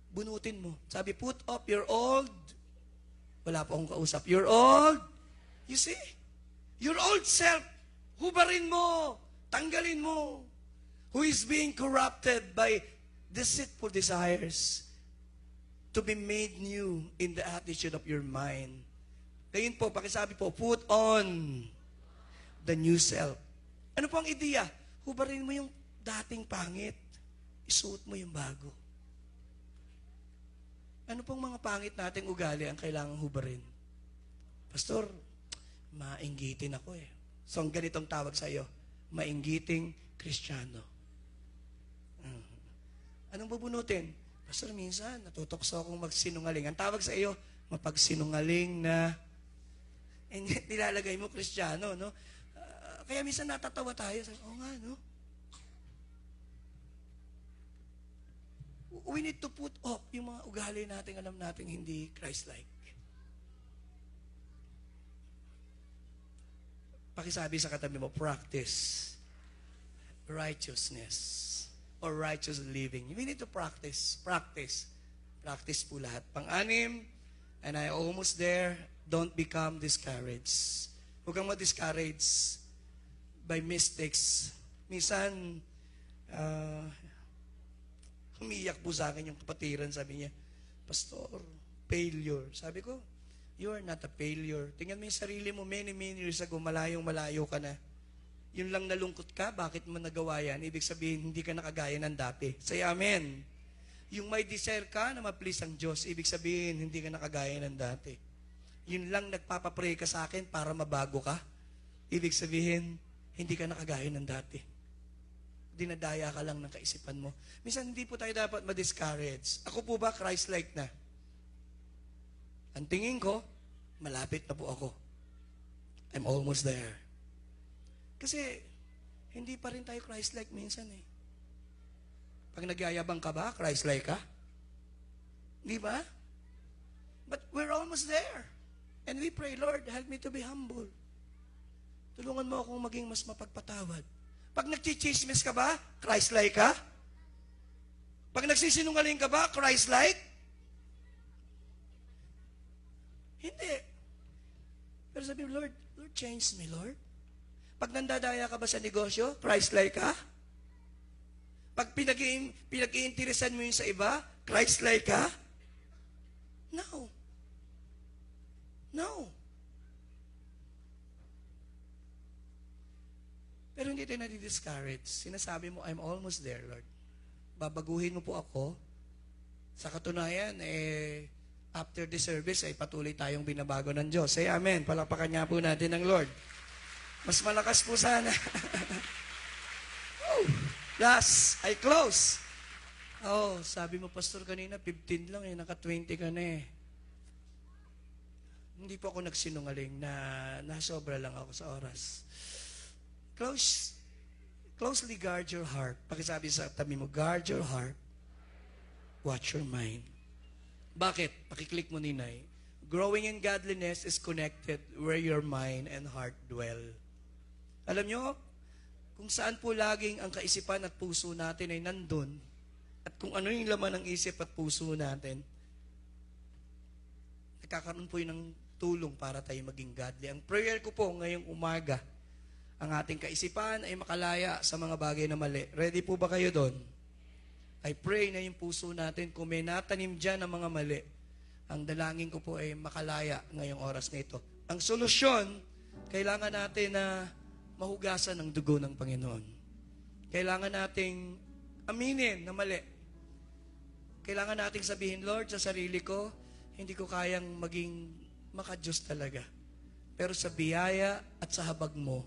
Bunutin mo. Sabi, put off your old. Wala pa akong kausap. Your old. You see? Your old self. Hubarin mo. Tanggalin mo. Who is being corrupted by deceitful desires, to be made new in the attitude of your mind. Ngayon po, pakisabi po, put on the new self. Ano po ang ideya? Hubarin mo yung dating pangit. Isuot mo yung bago. Ano pong mga pangit nating ugali ang kailangang hubarin? Pastor, mainggitin ako eh. So, ang ganitong tawag sa iyo, mainggiting Kristiyano. Anong bubunutin? Pastor, minsan, natutokso akong magsinungaling. Ang tawag sa iyo, mapagsinungaling na, nilalagay mo Kristiyano, no? Kaya minsan natatawa tayo. Sabi, nga, no? We need to put off yung mga ugali natin, alam natin hindi Christ-like. Pakisabi sa katabi mo, practice righteousness or righteous living. We need to practice. Practice. Practice po lahat. Pang-6, and I almost there, don't become discouraged. Huwag kang ma-discourage by mistakes. Minsan, humiyak po sa akin yung kapatiran. Sabi niya, Pastor, failure. Sabi ko, you are not a failure. Tingnan mo yung sarili mo, many years ago, malayo ka na. Yun lang nalungkot ka, bakit mo nagawa yan? Ibig sabihin, hindi ka nakagaya ng dati. Say amen. Yung may desire ka na ma-please ang Diyos, ibig sabihin, hindi ka nakagaya ng dati. Yun lang nagpapapray ka sa akin para mabago ka. Ibig sabihin, hindi ka nakagaya ng dati. Dinadaya ka lang ng kaisipan mo. Minsan, hindi po tayo dapat ma-discourage. Ako po ba, Christ-like na? Ang tingin ko, malapit na po ako. I'm almost there. Kasi, hindi pa rin tayo Christ-like minsan eh. Pag nagyayabang ka ba, Christ-like ka? Di ba? But we're almost there. And we pray, Lord, help me to be humble. Tulungan mo akong maging mas mapagpatawad. Pag nagchichismis ka ba, Christ-like ka? Pag nagsisinungaling ka ba, Christ-like? Hindi. Pero sabi mo, Lord, change me, Lord. Pag nandadaya ka ba sa negosyo, Christ-like ka? Pag pinag-iinteresan mo yun sa iba, Christ-like ka? No. No. Pero hindi tayo nadi-discourage. Sinasabi mo, I'm almost there, Lord. Babaguhin mo po ako. Sa katunayan, after the service, ay patuloy tayong binabago ng Diyos. Say amen. Palakpakan niya po natin ng Lord. Mas malakas po sana. Last, I close. Oh, sabi mo, Pastor, kanina, 15 lang eh. Naka-20 ka na eh. Hindi po ako nagsinungaling na nasobra lang ako sa oras. Closely guard your heart. Pakisabi sa tabi mo, guard your heart. Watch your mind. Bakit? Pakiclick mo, Ninay. Growing in godliness is connected where your mind and heart dwell. Alam nyo, kung saan po laging ang kaisipan at puso natin ay nandun, at kung ano yung laman ng isip at puso natin, nagkakaroon po yun ng tulong para tayo maging godly. Ang prayer ko po ngayong umaga, ang ating kaisipan ay makalaya sa mga bagay na mali. Ready po ba kayo doon? I pray na yung puso natin, kung may natanim dyan ng mga mali, ang dalangin ko po ay makalaya ngayong oras na ito. Ang solusyon, kailangan natin na mahugasan ng dugo ng Panginoon. Kailangan nating aminin na mali. Kailangan nating sabihin, Lord, sa sarili ko, hindi ko kayang maging maka-Diyos talaga. Pero sa biyaya at sa habag mo,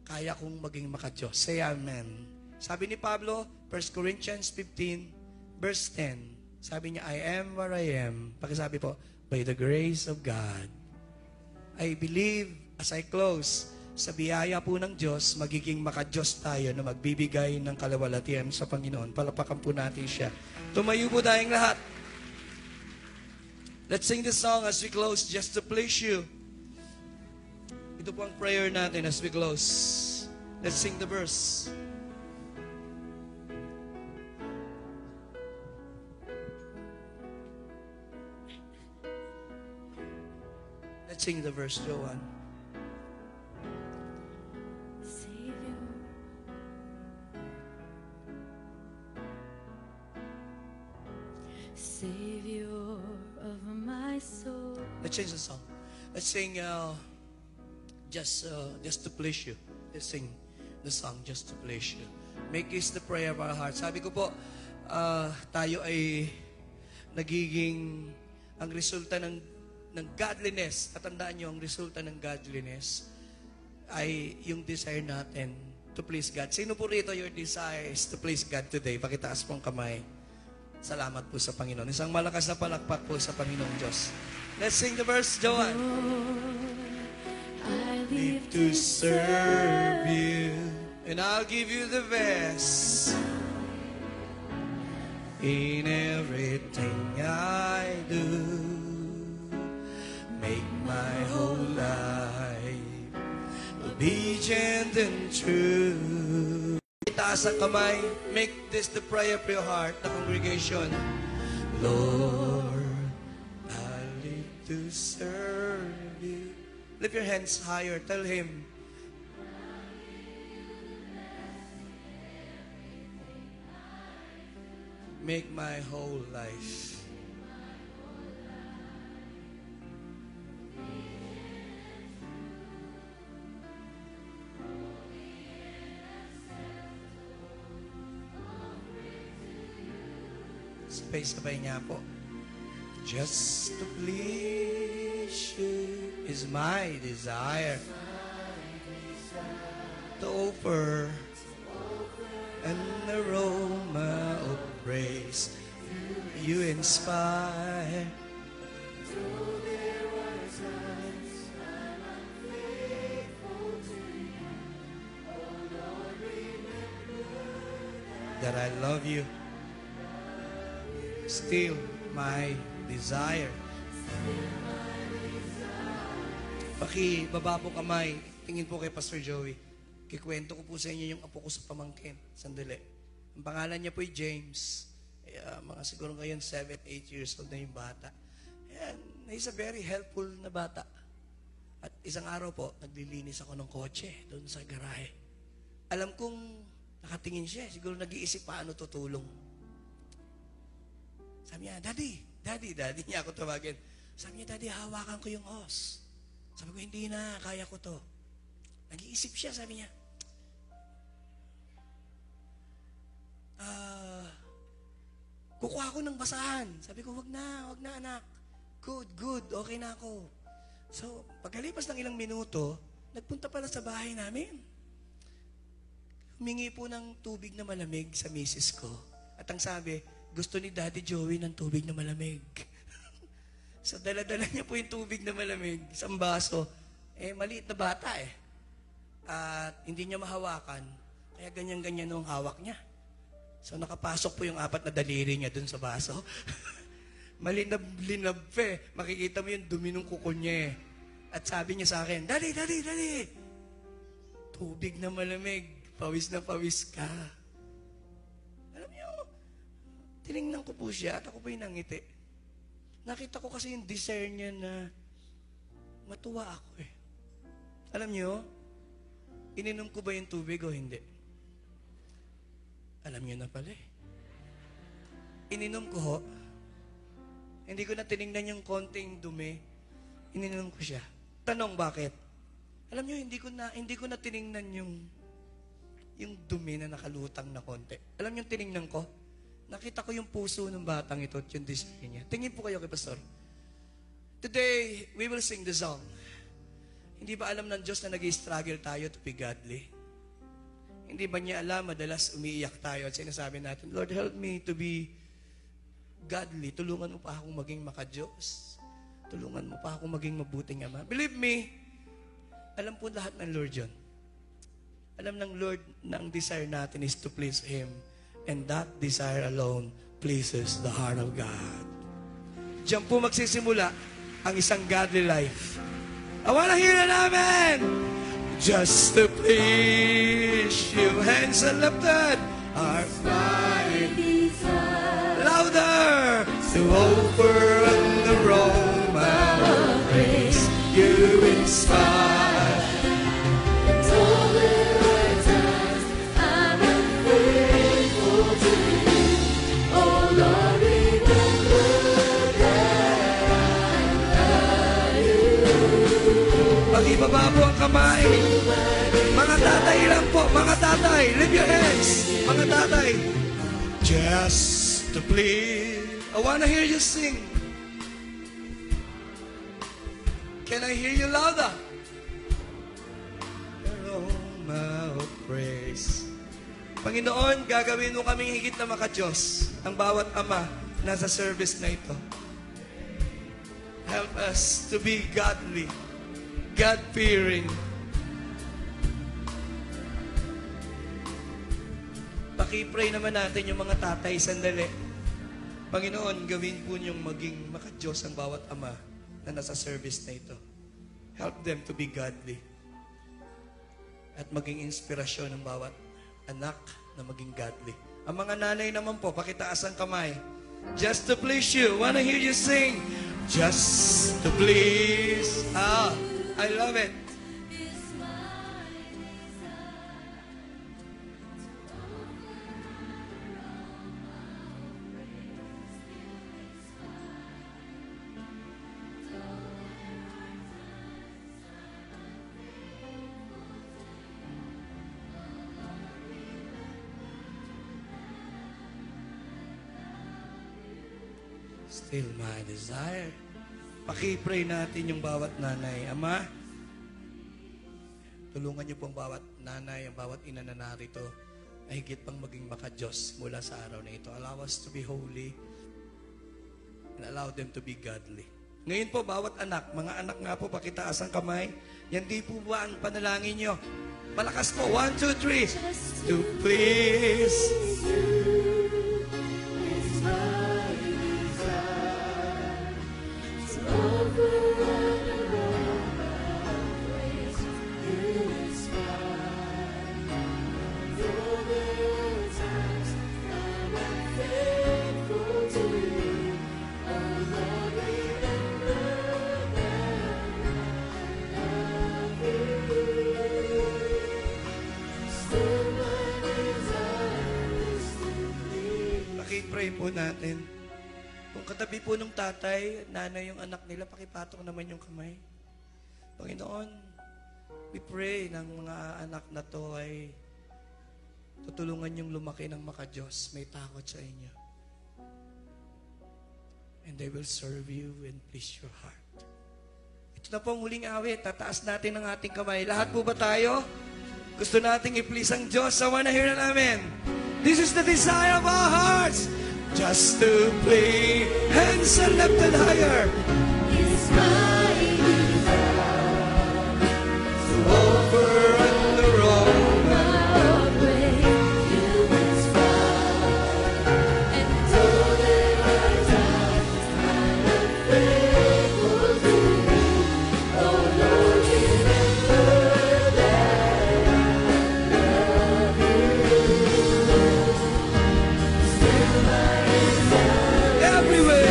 kaya kong maging maka-Diyos. Say amen. Sabi ni Pablo, 1 Corinthians 15, verse 10. Sabi niya, I am where I am. Pakisabi po, by the grace of God. I believe, as I close, sa biyaya po ng Diyos, magiging maka-Diyos tayo na magbibigay ng kalawalatian sa Panginoon. Palapakan po natin siya. Tumayo po tayong lahat. Let's sing this song as we close, just to please you. Ito po ang prayer natin as we close. Let's sing the verse. Let's sing the verse, Joanne. Savior, Savior of my soul. Let's change the song. Let's sing just to please you. Let's sing the song just to please you. Make this the prayer of our heart. Sabi ko po, tayo ay nagiging ang resulta ng godliness. Tatandaan nyo, ang resulta ng godliness ay yung desire natin to please God. Sino po rito your desire is to please God today? Pakitaas pong kamay. Salamat po sa Panginoon. Isang malakas na palakpak po sa Panginoong Diyos. Let's sing the verse, Joanne. I Live to serve you, and I'll give you the best in everything I do. Make my whole life obedient and true. Itaas ang kamay. Make this the prayer of your heart, the congregation. Lord, I live to serve you. Lift your hands higher. Tell Him. Make my whole life. Sabay-sabay niya po. Just to please you is my desire. To offer an aroma of praise you inspire. That I love you. Still my desire. Baba po kamay. Tingin po kay Pastor Joey. Kikwento ko po sa inyo yung apo ko sa pamangkin. Sandali. Ang pangalan niya po ay James. Mga siguro ngayon 7, 8 years old na yung bata. And he's a very helpful na bata. At isang araw po, naglilinis ako ng kotse doon sa garahe. Alam kong nakatingin siya. Siguro nag-iisip paano tutulong. Sabi niya, Daddy niya ako tawagin. Sabi niya, Daddy, hawakan ko yung hose. Sabi ko, hindi na, kaya ko to. Nag-iisip siya, sabi niya. Kukuha ko ng basahan. Sabi ko, wag na anak. Good, okay na ako. So, pagkalipas ng ilang minuto, nagpunta pala sa bahay namin. Humingi po ng tubig na malamig sa misis ko. At ang sabi, gusto ni Daddy Joey ng tubig na malamig. So, dala-dala niya po yung tubig na malamig, isang baso. Maliit na bata At hindi niya mahawakan. Kaya ganyan-ganyan nung hawak niya. So, nakapasok po yung 4 na daliri niya dun sa baso. Malinab-linab Makikita mo yung dumi ng kuko niya At sabi niya sa akin, Daddy! Tubig na malamig. Pawis na pawis ka. Alam niyo, tinignan ko po siya at ako po yung nangiti. nakita ko kasi yung desire niya na matuwa ako eh. Alam niyo, ininom ko ba yung tubig o hindi? Alam niyo na pala eh. Ininom ko ho. Hindi ko na tinignan yung konting dumi. Ininom ko siya. Tanong bakit? Alam niyo, hindi ko na tinignan yung dumi na nakalutang na konti. Alam niyo, tinignan ko? Nakita ko yung puso ng batang ito at yung desire niya. Tingin po kayo kay Pastor. Today, we will sing the song. Hindi ba alam ng Diyos na nag-struggle tayo to be godly? Hindi ba niya alam, madalas umiiyak tayo at sinasabi natin, Lord, help me to be godly. Tulungan mo pa akong maging maka-Diyos. Tulungan mo pa akong maging mabuting Ama. Believe me, alam po lahat ng Lord yun. Alam ng Lord na ang desire natin is to please Him. And that desire alone pleases the heart of God. Diyan po magsisimula ang isang godly life. I wanna hear it, amen! Just to please you, hands are lifted, our mighty desire. Louder! To offer on the aroma of praise you inspire. Ibaba po ang kamay. Mga tatay lang po, mga tatay. Lift your hands. Mga tatay. Just to please. I wanna hear you sing. Can I hear you louder? Aroma of praise. Panginoon, gagawin mo kaming higit na maka-Diyos. Ang bawat ama nasa service na ito. Help us to be godly. God-fearing. Paki-pray naman natin yung mga tatay sandali. Panginoon, gawin po niyong maging maka-Diyos ang bawat ama na nasa service na ito. Help them to be godly. At maging inspirasyon ng bawat anak na maging godly. Ang mga nanay naman po, pakitaas ang kamay. Just to please you. Wanna hear you sing. Just to please. I love it. Still my desire. Paki-pray natin yung bawat nanay. Ama, tulungan niyo po ang bawat nanay, ang bawat ina na narito ay higit pang maging maka-Diyos mula sa araw na ito. Allow us to be holy and allow them to be godly. Ngayon po, bawat anak, mga anak nga po, pakitaas ang kamay. Yan di po ba ang panalangin niyo? Malakas po. 1, 2, 3. To please you. Pray po natin. Kung katabi po ng tatay, nanay yung anak nila, pakipatok naman yung kamay. Panginoon, we pray ng mga anak na to ay tutulungan yung lumaki ng maka-Diyos. May takot sa inyo. And they will serve you and please your heart. Ito na po ang huling awit. Tataas natin ang ating kamay. Lahat po ba tayo? Gusto nating i-please ang Diyos. I wanna hear it, amen. This is the desire of our hearts. Just to play, hands are lifted higher. It's my desire to offer on the aroma of praise you inspire. And though there are times I'm unfaithful to you, oh Lord, remember that I love you. Still my everywhere.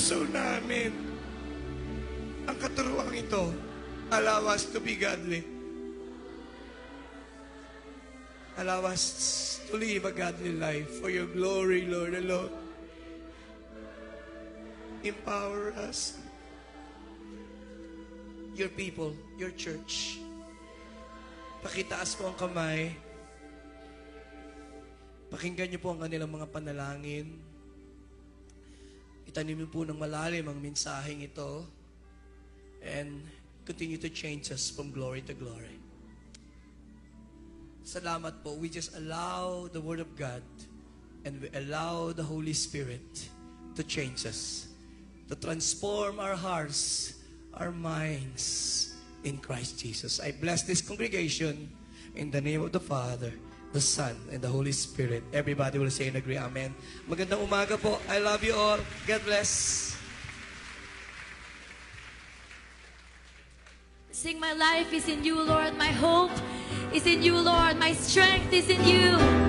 puso namin. Ang katuruang ito, allow us to be godly. Allow us to live a godly life for your glory, Lord alone. Empower us, your people, your church. Pakitaas po ang kamay. Pakinggan niyo po ang kanilang mga panalangin. Itanim niyo po ng malalim ang mensaheng ito. And continue to change us from glory to glory. Salamat po. We just allow the Word of God and we allow the Holy Spirit to change us, to transform our hearts, our minds in Christ Jesus. I bless this congregation in the name of the Father, the Son, and the Holy Spirit. Everybody will say and agree, Amen. Magandang umaga po. I love you all. God bless. Sing, my life is in you, Lord. My hope is in you, Lord. My strength is in you.